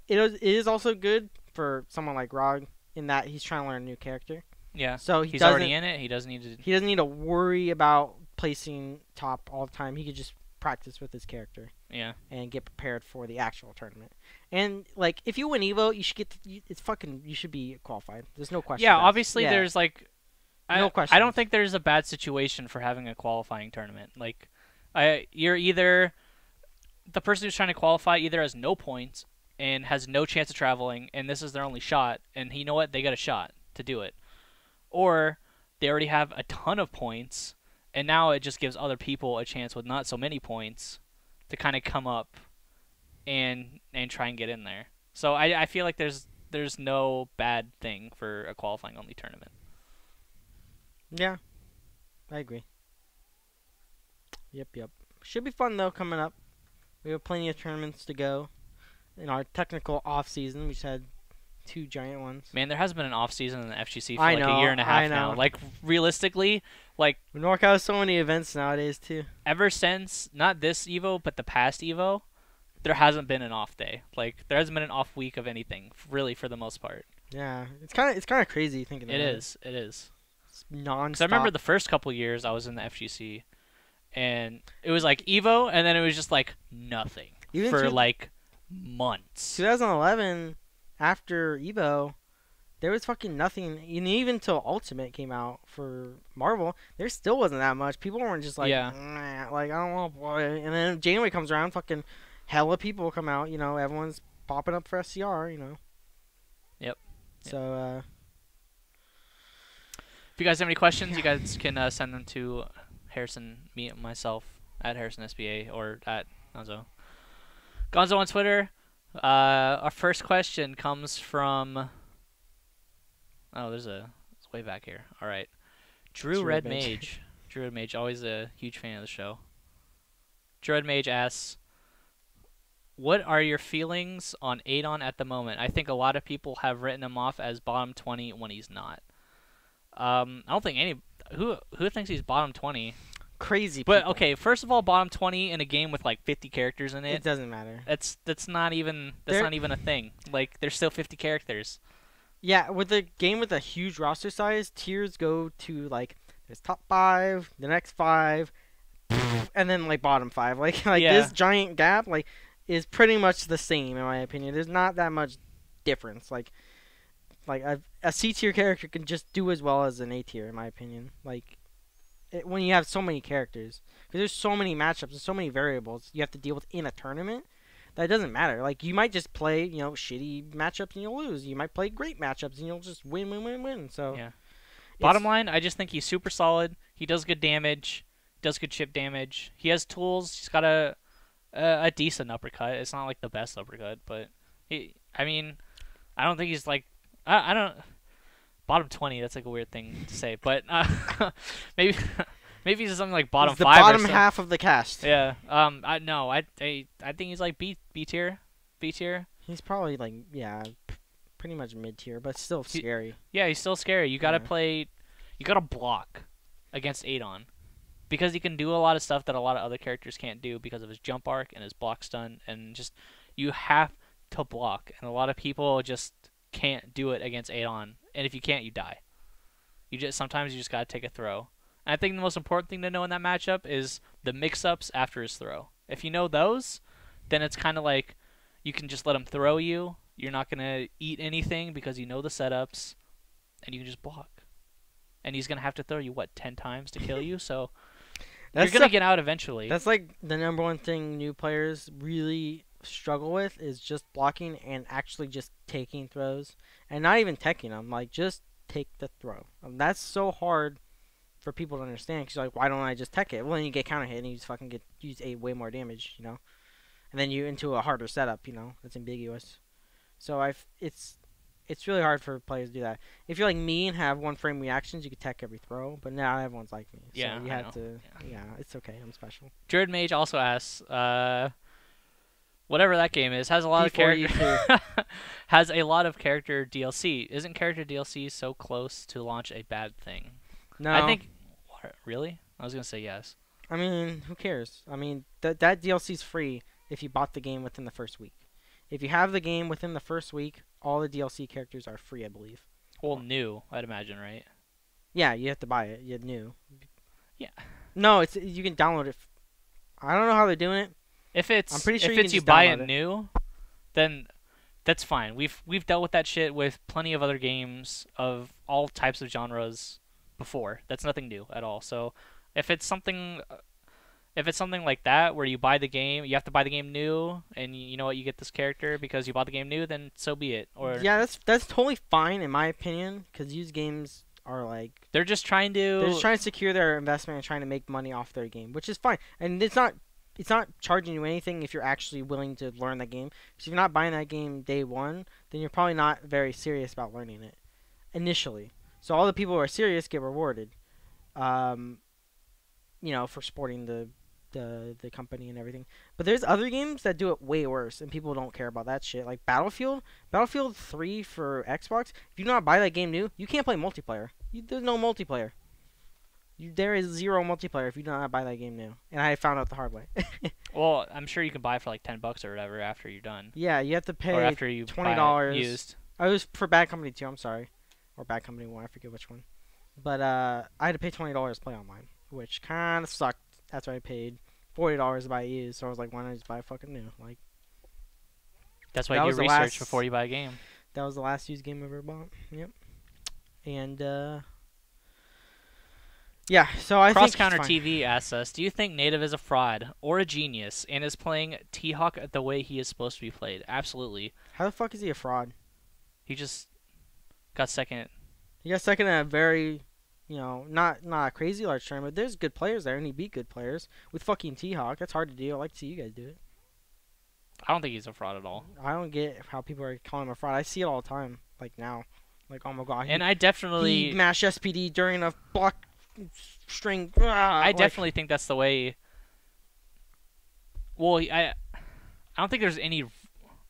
it is also good for someone like Rog in that he's trying to learn a new character. Yeah. So he's already in it. He doesn't need to. He doesn't need to worry about placing top all the time. He could just practice with his character. Yeah. And get prepared for the actual tournament. And like, if you win Evo, you should get. You should be qualified. There's no question. Yeah. Obviously, there's like. No question. I don't think there's a bad situation for having a qualifying tournament. Like, you're either the person who's trying to qualify either has no points and has no chance of traveling, and this is their only shot, and you know what? They got a shot to do it. Or they already have a ton of points, and now it just gives other people a chance with not so many points to kind of come up and try and get in there. So I feel like there's no bad thing for a qualifying only tournament. Yeah, I agree. Yep. Should be fun though coming up. We have plenty of tournaments to go. In our technical off season, we just had 2 giant ones. Man, there hasn't been an off season in the FGC for I like know, a year and a half I know. now. Like realistically, like Norco has so many events nowadays too. ever since not this Evo but the past Evo, there hasn't been an off day. Like there hasn't been an off week of anything, really, for the most part. Yeah, it's kind of crazy thinking about it. It is. It's non-stop. Because I remember the first couple years I was in the FGC, and it was like Evo, and then it was just like nothing Even for to- like months. 2011, after Evo, there was fucking nothing. And even till Ultimate came out for Marvel, there still wasn't that much. People weren't just like, "Nah," like I don't want to play. And then January comes around, fucking hella people come out. You know, everyone's popping up for SCR. You know. Yep. So. If you guys have any questions, you guys can send them to Harrison, me, and myself at HarrisonSBA or at Gonzo. Gonzo on Twitter. Our first question comes from. Oh, it's way back here. All right, Drew Red Mage. Drew Red Mage, always a huge fan of the show. Drew Red Mage asks, "What are your feelings on Adon at the moment? I think a lot of people have written him off as bottom 20 when he's not." I don't think any who thinks he's bottom 20. Crazy. But people. okay, first of all, bottom 20 in a game with like 50 characters in It it. doesn't matter. That's not even a thing. Like there's still 50 characters. Yeah, with a game with a huge roster size, tiers go to like there's top 5, the next 5, and then like bottom 5. Like this giant gap like is pretty much the same in my opinion. There's not that much difference. Like a C tier character can just do as well as an A tier in my opinion. Like when you have so many characters, because there's so many matchups and so many variables you have to deal with in a tournament. That doesn't matter. Like, you might just play, shitty matchups and you'll lose. You might play great matchups and you'll just win. So, yeah. Bottom line, I just think he's super solid. He does good damage, does good chip damage. He has tools. He's got a a decent uppercut. It's not like the best uppercut, but I mean, I don't think he's like I don't bottom 20. That's like a weird thing to say, but maybe maybe he's something like bottom He's the 5. bottom half of the cast. Yeah. I think he's like B tier. B tier. He's probably like pretty much mid tier, but still scary. Yeah, he's still scary. You gotta play. You gotta block against Adon. Because he can do a lot of stuff that a lot of other characters can't do because of his jump arc and his block stun, and just you have to block, and a lot of people just can't do it against Adon, and if you can't, you die. Sometimes you just gotta take a throw. And I think the most important thing to know in that matchup is the mix-ups after his throw. If you know those, then it's kind of like you can just let him throw you. You're not gonna eat anything because you know the setups, and you can just block. And he's gonna have to throw you 10 times to kill you, so. You're going to get out eventually. That's like the number one thing new players really struggle with is just blocking and actually just taking throws. And not even teching them. Like, just take the throw. That's so hard for people to understand. Because like, why don't I just tech it? Well, then you get counter hit and you just fucking use way more damage, you know? And then you're into a harder setup, you know? That's ambiguous. So it's really hard for players to do that. If you're like me and have one frame reactions, you can tech every throw, but now everyone's like me. So yeah, you have to. Yeah, it's okay. I'm special. Jared Mage also asks, whatever that game is, has a lot of character has a lot of character DLC. Isn't character DLC so close to launch a bad thing? No. I think. Really? I was gonna say yes. I mean, who cares? I mean, that DLC's free if you bought the game within the first week. If you have the game within the first week, all the DLC characters are free, I believe. Well, new, I'd imagine, right? Yeah, you have to buy it. You're new. Yeah. No, you can download it. I don't know how they're doing it. I'm pretty sure if you buy it new, then that's fine. We've dealt with that shit with plenty of other games of all types of genres before. That's nothing new at all. So if it's something like that where you buy the game, you have to buy the game new, and you know what, you get this character because you bought the game new, then so be it. Or yeah, that's totally fine in my opinion, because used games are like they're just trying to secure their investment and trying to make money off their game, which is fine. And it's not charging you anything if you're actually willing to learn that game. Because if you're not buying that game day one, then you're probably not very serious about learning it initially. So all the people who are serious get rewarded, you know, for supporting the company and everything. But there's other games that do it way worse, and people don't care about that shit. Like Battlefield 3 for Xbox. If you do not buy that game new, you can't play multiplayer. There's no multiplayer. There is zero multiplayer if you do not buy that game new. And I found out the hard way. Well, I'm sure you can buy it for like $10 or whatever after you're done. Yeah, you have to pay or after you $20 used. I was for Bad Company 2, I'm sorry. Or Bad Company 1, I forget which one. But I had to pay $20 to play online, which kind of sucked. That's what I paid. $40 to buy it used, so I was like, why not just buy fucking new? Like, that's why you do research before you buy a game. That was the last used game I ever bought. Yep. And yeah, so I think Cross Counter TV asks us, do you think Native is a fraud or a genius and is playing T-Hawk the way he is supposed to be played? Absolutely. How the fuck is he a fraud? He just got second. He got second at a very, you know, not a crazy large tournament. There's good players there, and he beat good players with fucking T-Hawk. That's hard to do. I like to see you guys do it. I don't think he's a fraud at all. I don't get how people are calling him a fraud. I see it all the time, like now. Like, oh my god. And I definitely... He mashed SPD during a block string. I definitely think that's the way... Well, I don't think there's any...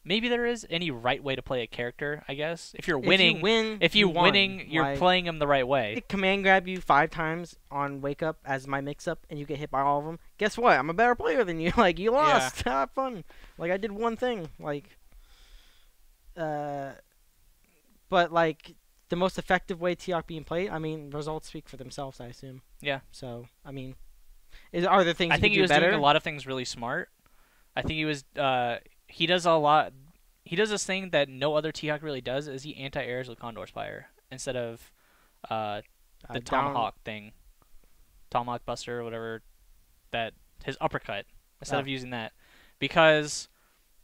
Maybe there is any right way to play a character, I guess. If you're winning, you're playing him the right way. Command grab you 5 times on wake up as my mix up, and you get hit by all of them. Guess what? I'm a better player than you. Like, you lost. Yeah. Have fun. Like, I did one thing. Like, but like the most effective way T-Hawk being played, I mean, results speak for themselves, I assume. Yeah. So, I mean, are there things I think he was doing a lot of things really smart. I think he was. He does a lot. He does this thing that no other T-Hawk really does. Is he anti-airs with Condor Spire instead of the Tomahawk thing, Tomahawk Buster or whatever. That his uppercut instead of using that, because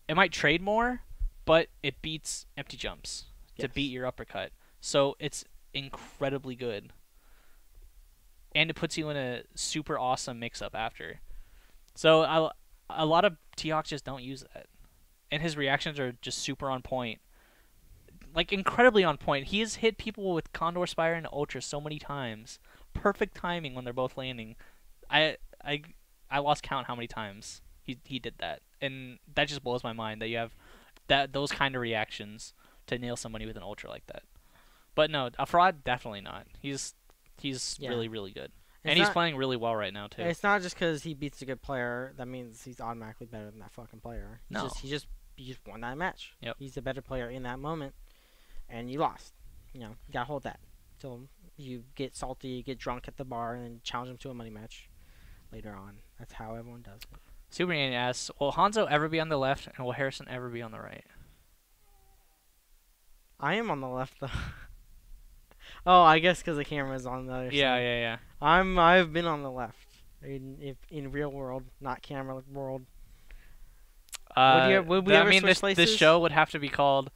it might trade more, but it beats empty jumps to beat your uppercut. So it's incredibly good, and it puts you in a super awesome mix-up after. So A lot of T-Hawks just don't use that. And his reactions are just super on point. Like, incredibly on point. He has hit people with Condor Spire and Ultra so many times. Perfect timing when they're both landing. I lost count how many times he did that. And that just blows my mind that you have those kind of reactions to nail somebody with an Ultra like that. But no, a fraud, definitely not. He's really, really good. And he's playing really well right now, too. It's not just because he beats a good player that means he's automatically better than that fucking player. He just won that match. Yep. He's a better player in that moment, and you lost. You gotta hold that till you get salty, you get drunk at the bar, and then challenge him to a money match later on. That's how everyone does it. Super Nanny asks, will Honzo ever be on the left, and will Harrison ever be on the right? I am on the left, though. Oh, I guess because the camera's on the other side. Yeah. I've been on the left in real world, not camera world. Would we ever switch places? This show would have to be called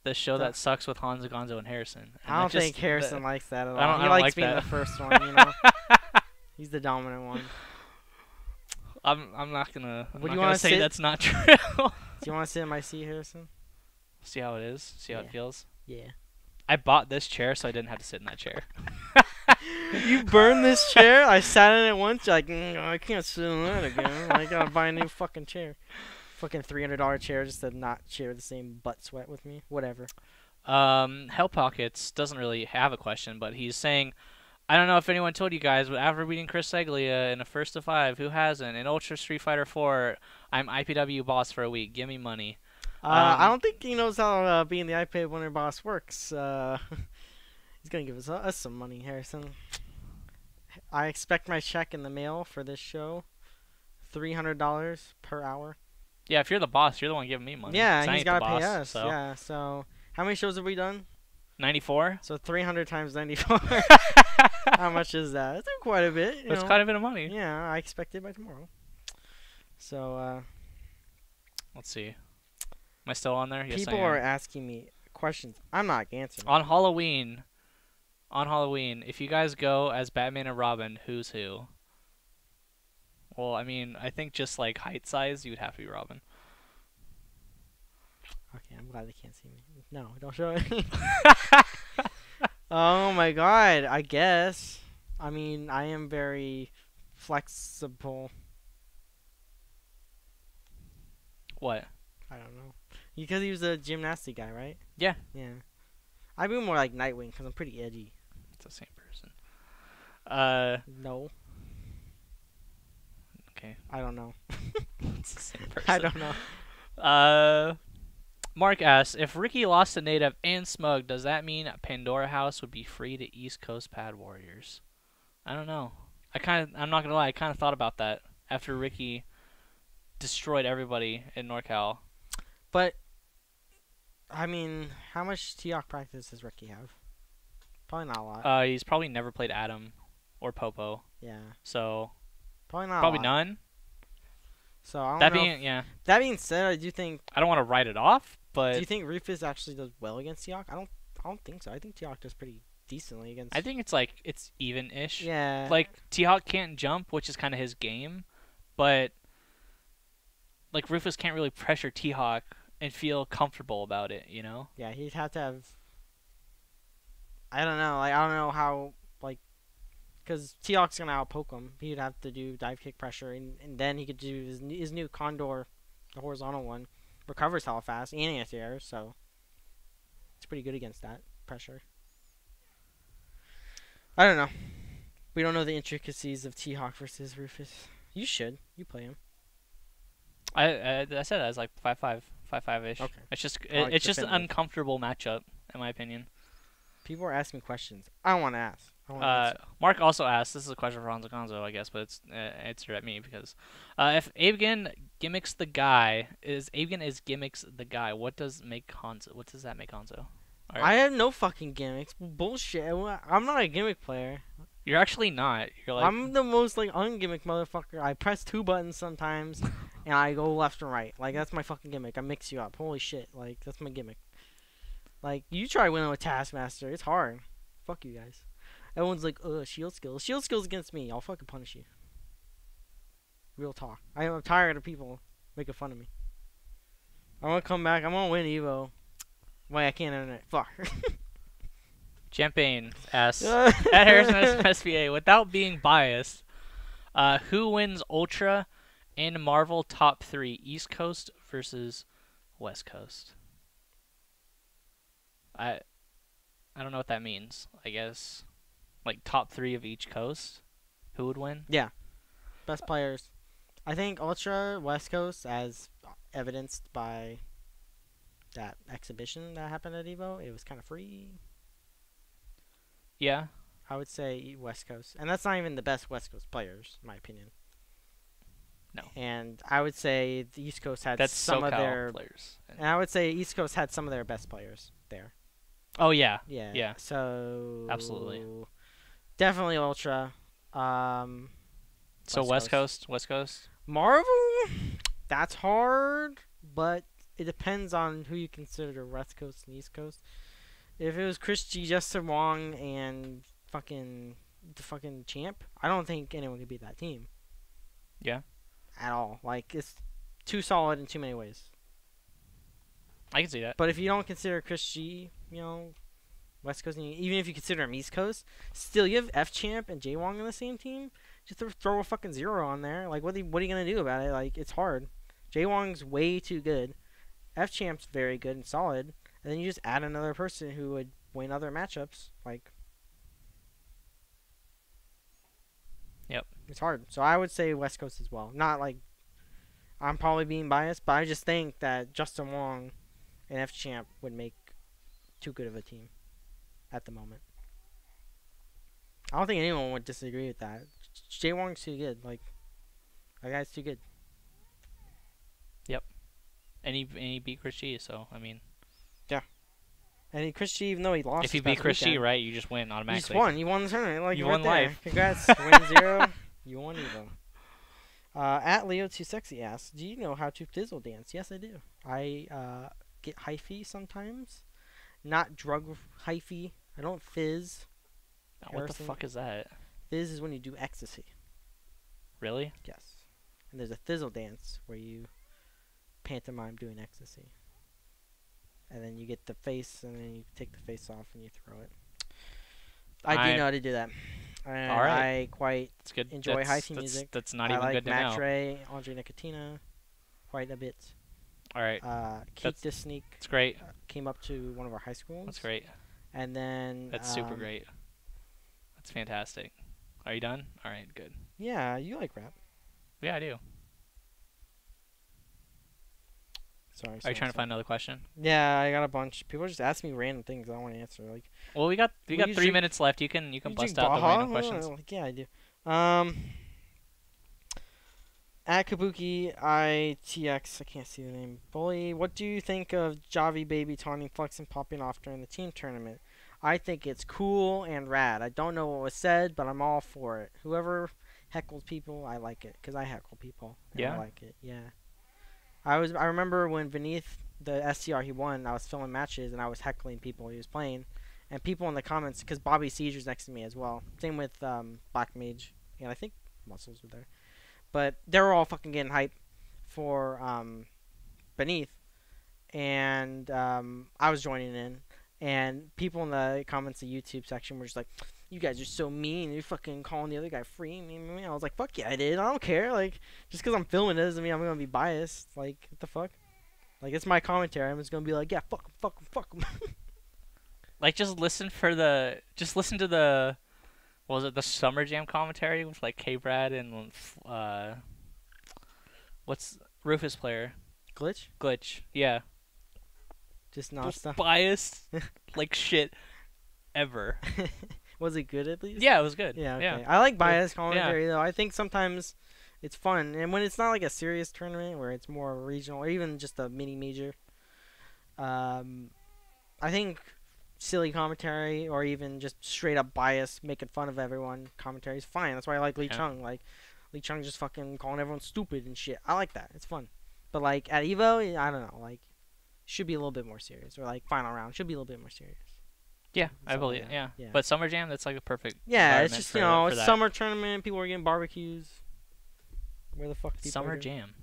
The Show That Sucks with Honzo Gonzo and Harrison. And I don't think Harrison likes that at all. I He don't likes like being that. the first one, you know. He's the dominant one. I'm not gonna say sit? that's not true. Do you want to sit in my seat, Harrison? See how it is. See how it feels. Yeah. I bought this chair so I didn't have to sit in that chair. You burned this chair? I sat in it once. Like, I can't sit in that again. I gotta buy a new fucking chair. Fucking $300 chair just to not share the same butt sweat with me. Whatever. Hell Pockets doesn't really have a question, but he's saying, I don't know if anyone told you guys, but after beating Chris Seglia in a first to 5, who hasn't? In Ultra Street Fighter 4, I'm IPW boss for a week. Give me money. I don't think he knows how being the IPA winner boss works. He's gonna give us some money, Harrison. I expect my check in the mail for this show. $300 per hour. Yeah, if you're the boss, you're the one giving me money. Yeah, I he's ain't gotta the boss, pay us. So. Yeah, so how many shows have we done? 94? So 300 times 94. How much is that? That's quite a bit. That's quite a bit of money. Yeah, I expect it by tomorrow. So, let's see. Am I still on there? Yes, people are asking me questions. I'm not answering. On Halloween, if you guys go as Batman and Robin, who's who? Well, I mean, I think just like height size, you would have to be Robin. Okay, I'm glad they can't see me. No, don't show it. Oh my god, I guess. I mean, I am very flexible. What? I don't know. Because he was a gymnastic guy, right? Yeah. Yeah. I'd be more like Nightwing because I'm pretty edgy. It's the same person. No. Okay. I don't know. It's the same person. I don't know. Mark asks, if Ricky lost to Native and Smug, does that mean Pandora House would be free to East Coast Pad Warriors? I don't know. I'm not gonna lie, I kind of thought about that after Ricky destroyed everybody in NorCal. But, I mean, how much T-Hawk practice does Ricky have? Probably not a lot. He's probably never played Adam or Popo. Yeah. So, Probably not probably a lot. none. So, I don't That know. being, yeah. That being said, I do think... I don't want to write it off, but... Do you think Rufus actually does well against T-Hawk? I don't think so. I think T-Hawk does pretty decently against... I think it's like, it's even-ish. Yeah. Like, T-Hawk can't jump, which is kind of his game, but... Like, Rufus can't really pressure T-Hawk and feel comfortable about it, you know? Yeah, he'd have to have... I don't know. Like, I don't know how... Like, because T-Hawk's going to outpoke him. He'd have to do dive kick pressure, and then he could do his new Condor, the horizontal one. Recovers hella fast and anti-air, so... It's pretty good against that pressure. I don't know. We don't know the intricacies of T-Hawk versus Rufus. You should. You play him. I said that as like 5-5, 5-5-ish. Okay. It's just Like it's just an definitive. uncomfortable matchup, in my opinion. People are asking me questions. I want to ask. I want to answer. Mark also asked, this is a question for Honzo Gonzo, I guess, but it's answered at me because if Abegan gimmicks the guy, gimmicks the guy, what does that make Honzo? Alright. I have no fucking gimmicks. Bullshit. I'm not a gimmick player. You're actually not. You're like I'm the most like ungimmick motherfucker. I press 2 buttons sometimes, and I go left and right. Like that's my fucking gimmick. I mix you up. Holy shit. Like that's my gimmick. Like you try winning with Taskmaster. It's hard. Fuck you guys. Everyone's like, shield skills. Shield skills against me. I'll fucking punish you. Real talk. I am tired of people making fun of me. I want to come back. I want to win Evo. Wait, I can't internet. Fuck. Champagne asks, at Harrison SPA, without being biased, who wins Ultra and Marvel top 3, East Coast versus West Coast? I don't know what that means. I guess like top 3 of each coast. Who would win? Yeah. Best players. I think Ultra West Coast, as evidenced by that exhibition that happened at Evo, it was kind of free. Yeah. I would say West Coast. And that's not even the best West Coast players, in my opinion. No. And I would say the East Coast had That's some of SoCal their players. And I would say East Coast had some of their best players there. Oh yeah. Yeah. Yeah. So Absolutely. Definitely Ultra. So West Coast. Marvel, that's hard, but it depends on who you consider West Coast and East Coast. If it was Chris G, Justin Wong, and the fucking champ, I don't think anyone could beat that team. Yeah. At all. Like, it's too solid in too many ways. I can see that. But if you don't consider Chris G, West Coast, even if you consider him East Coast, still you have F Champ and J Wong in the same team. Just throw a fucking 0 on there. Like, what are you gonna do about it? Like, it's hard. J Wong's way too good. F Champ's very good and solid. And then you just add another person who would win other matchups. Like, yep, it's hard. So I would say West Coast as well. Not like I'm probably being biased, but I just think that Justin Wong and F Champ would make too good of a team at the moment. I don't think anyone would disagree with that. J Wong's too good. Like, that guy's too good. Yep. And he beat Chris G, so I mean. Yeah. And Chris G, even though he lost, if you beat Chris G, right, you just win automatically. You just won. You won the tournament. Like, you right won there. life. Congrats. Win 0. You won Evo. At Leo Too Sexy asks, do you know how to fizzle dance? Yes, I do. I get hyphy sometimes. Not drug hyphy. I don't fizz. Oh, what the fuck is that? Fizz is when you do ecstasy. Really? Yes. And there's a fizzle dance where you pantomime doing ecstasy. And then you get the face, and then you take the face off and you throw it. I do know how to do that. And all right. I quite enjoy hyphy music. That's not even good to know. I like Matre, Andre Nicotina quite a bit. All right. Keith the Sneak. It's great. Came up to one of our high schools. That's great. And then that's super great. That's fantastic. Are you done? All right, good. Yeah, you like rap. Yeah, I do. Sorry. Are you trying to find another question? Yeah, I got a bunch. People just ask me random things I don't want to answer. Like, well, we got 3 minutes left. You can bust out the random questions. Like, yeah, I do. At Kabuki ITX, I can't see the name. Bully, what do you think of Javi Baby taunting Flux and popping off during the team tournament? I think it's cool and rad. I don't know what was said, but I'm all for it. Whoever heckles people, I like it because I heckle people. Yeah, I like it. Yeah. I remember when beneath the SCR he won, I was filming matches and I was heckling people he was playing, and people in the comments, because Bobby Seiger's next to me as well. Same with Black Mage, and I think Muscles were there, but they were all fucking getting hype for beneath, and I was joining in, and people in the comments, the YouTube section, were just like, "You guys are so mean. You're fucking calling the other guy free." I was like, "Fuck yeah, I did. I don't care. Like, just because I'm filming it doesn't mean I'm gonna be biased. Like, what the fuck? Like, it's my commentary. I'm just gonna be like, yeah, fuck him, fuck him, fuck him." Like, just listen to the, what was it, the Summer Jam commentary with like K-Brad and what's Rufus player? Glitch. Yeah. Just not stuff. Biased like shit ever. Was it good at least? Yeah, it was good. Yeah, okay. Yeah. I like biased commentary though. I think sometimes it's fun, and when it's not like a serious tournament where it's more regional or even just a mini major, I think silly commentary or even just straight up bias, making fun of everyone commentary is fine. That's why I like Lee Chung. Like, Lee Chung just fucking calling everyone stupid and shit. I like that. It's fun. But like at Evo, I don't know. Like, should be a little bit more serious, or like final round should be a little bit more serious. Yeah, I believe. Yeah. But Summer Jam, that's like a perfect. Yeah, it's just it's summer tournament. People are getting barbecues. Where the fuck people Summer are doing. Jam.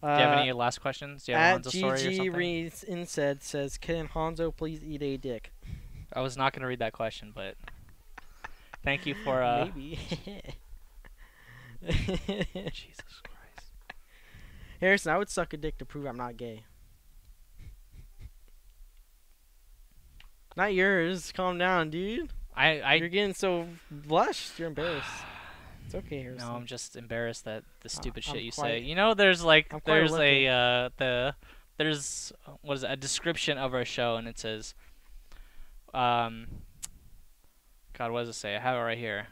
Do you have any last questions? Do you have At a Hanzo story or GG something? Reads Instead says, "Can Honzo please eat a dick?" I was not going to read that question, but thank you for Maybe. Jesus Christ. Harrison, I would suck a dick to prove I'm not gay. Not yours. Calm down, dude. You're getting so blushed. You're embarrassed. It's okay, Harrison. No, I'm just embarrassed that the stupid I'm shit you quite- say. You know, there's like I'm quite there's what is it, a description of our show, and it says, God, what does it say? I have it right here.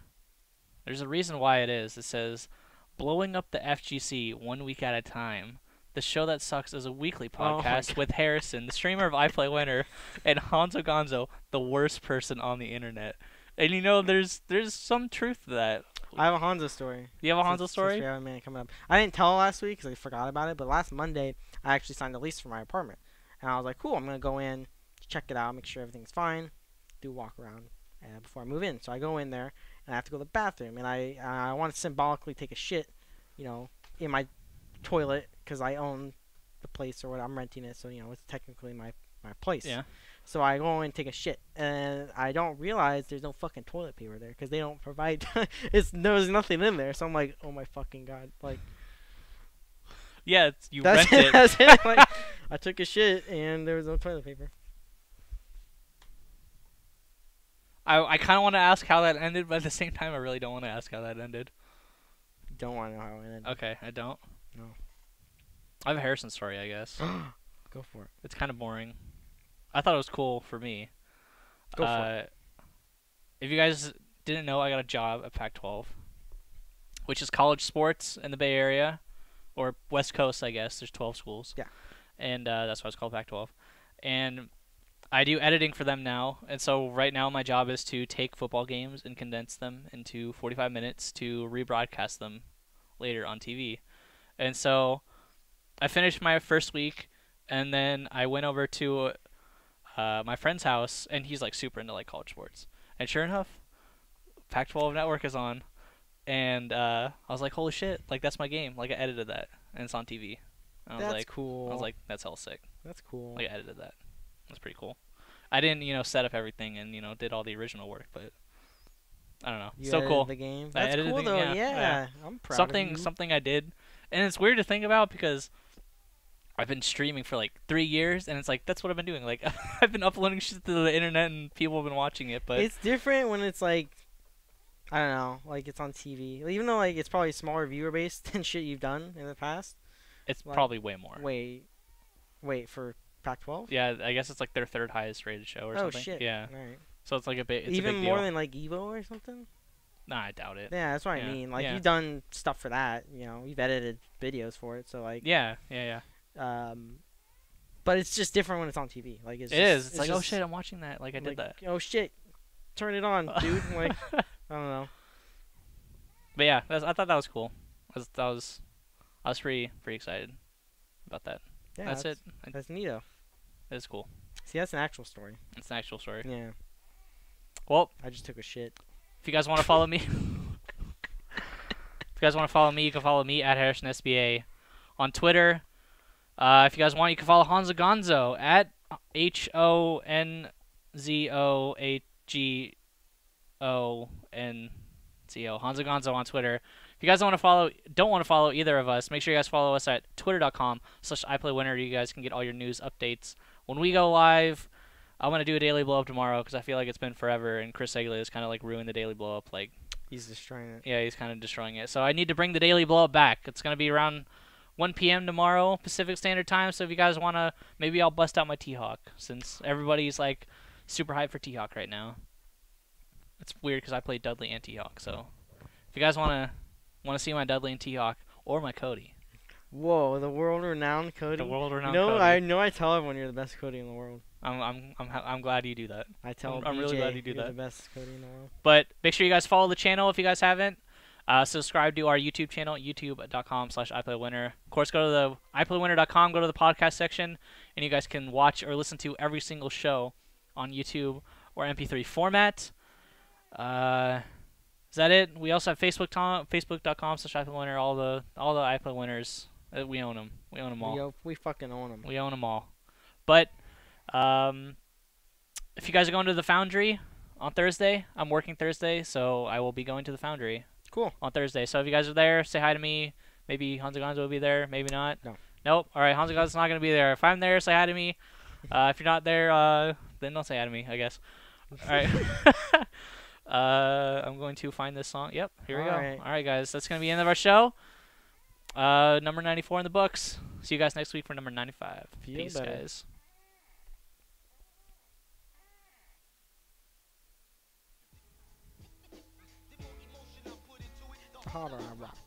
There's a reason why it is. It says, blowing up the FGC 1 week at a time. The show that sucks is a weekly podcast with Harrison, the streamer of IPLAYWINNER, and Honzo Gonzo, the worst person on the internet. And you know, there's some truth to that. I have a Honzo story. You have a Honzo Since story? we have a minute coming up. I didn't tell last week because I forgot about it, but last Monday I actually signed a lease for my apartment, and I was like, cool, I'm gonna go in, check it out, make sure everything's fine, do a walk around before I move in. So I go in there and I have to go to the bathroom, and I want to symbolically take a shit, you know, in my toilet because I own the place or what, I'm renting it, so you know it's technically my place. Yeah. So I go and take a shit, and I don't realize there's no fucking toilet paper there because they don't provide. There's nothing in there. So I'm like, oh my fucking god, like. Yeah, you That's rent it. it. That's it. Like, I took a shit and there was no toilet paper. I kind of want to ask how that ended, but at the same time, I really don't want to ask how that ended. Don't want to know how it ended. Okay, I don't. No. I have a Harrison story, I guess. Go for it. It's kind of boring. I thought it was cool for me. Go for it. If you guys didn't know, I got a job at Pac-12, which is college sports in the Bay Area, or West Coast, I guess. There's 12 schools. Yeah. And that's why it's called Pac-12. And I do editing for them now. And so right now my job is to take football games and condense them into 45 minutes to rebroadcast them later on TV. And so I finished my first week, and then I went over to my friend's house, and he's like super into like college sports. And sure enough, Pac-12 Network is on, and I was like, holy shit, like that's my game. Like I edited that, and it's on TV. And I was That's like, cool. I was like, that's hella sick. That's cool. Like I edited that. That's pretty cool. I didn't, set up everything and did all the original work, but I don't know. You So edited cool. the game. I That's edited cool the- though. yeah, Yeah, yeah. I'm proud of you. Something I did, and it's weird to think about because I've been streaming for like 3 years, and it's like that's what I've been doing. Like I've been uploading shit to the internet, and people have been watching it. But It's different when it's like, I don't know, like it's on TV. Even though like it's probably smaller viewer base than shit you've done in the past. it's like- probably way more. Wait for Pac-12. Yeah, I guess it's like their third highest rated show or Oh something. shit. Yeah, All right. so it's like a bit. It's Even a big more deal. than like Evo or something. Nah, I doubt it. Yeah, that's what Yeah, I mean. Like yeah. you've done stuff for that. You know, you've edited videos for it. So like, Yeah. but it's just different when it's on TV. Like It's just, It's like, oh just, shit, I'm watching that. Like I did like, that. Oh shit, turn it on, dude. Like I don't know. But yeah, I thought that was cool. I was pretty excited about that. Yeah, that's it. That's neato. It's cool. See, that's an actual story. It's an actual story. Yeah. Well, I just took a shit. if you guys want to follow me, you can follow me at HarrisonSBA on Twitter. If you guys want, you can follow Honzo Gonzo at HonzoHGONZO. Honzo Gonzo on Twitter. If you guys don't want to follow either of us, make sure you guys follow us at twitter.com/IPLAYWINNER. You guys can get all your news updates when we go live. I'm gonna do a daily blow up tomorrow because I feel like it's been forever, and Chris Egley has kind of like ruined the daily blow up. Like, He's destroying it. yeah, he's kind of destroying it. So I need to bring the daily blow up back. It's gonna be around 1 p.m. tomorrow Pacific Standard Time. So if you guys wanna, maybe I'll bust out my T-Hawk since everybody's like super hyped for T-Hawk right now. It's weird because I play Dudley and T-Hawk. So if you guys wanna see my Dudley and T-Hawk or my Cody, Whoa, the world-renowned Cody. the world-renowned No, Cody. I know. I tell everyone you're the best Cody in the world. I'm glad you do that. I tell I'm really BJ glad you do you're that. the best Cody in the world. But make sure you guys follow the channel if you guys haven't. Subscribe to our YouTube channel, youtube.com/IPLAYWINNER. Of course, go to the IPLAYWINNER.com, go to the podcast section, and you guys can watch or listen to every single show on YouTube or MP3 format. Is that it? We also have Facebook.com/IPLAYWINNER. All the iPlay winners. We own them. We own them all. We fucking own them. We own them all. But if you guys are going to the Foundry on Thursday, I'm working Thursday, so I will be going to the Foundry. Cool. On Thursday. So if you guys are there, say hi to me. Maybe Honzo Gonzo will be there. Maybe not. No. Nope. All right. Honzo Gonzo's not going to be there. If I'm there, say hi to me. If you're not there, then don't say hi to me, I guess. All right. I'm going to find this song. Yep. Here we go. Alright. All right, guys. That's going to be the end of our show. Number 94 in the books. See you guys next week for number 95. Feel Peace, better. guys. Harder I rock.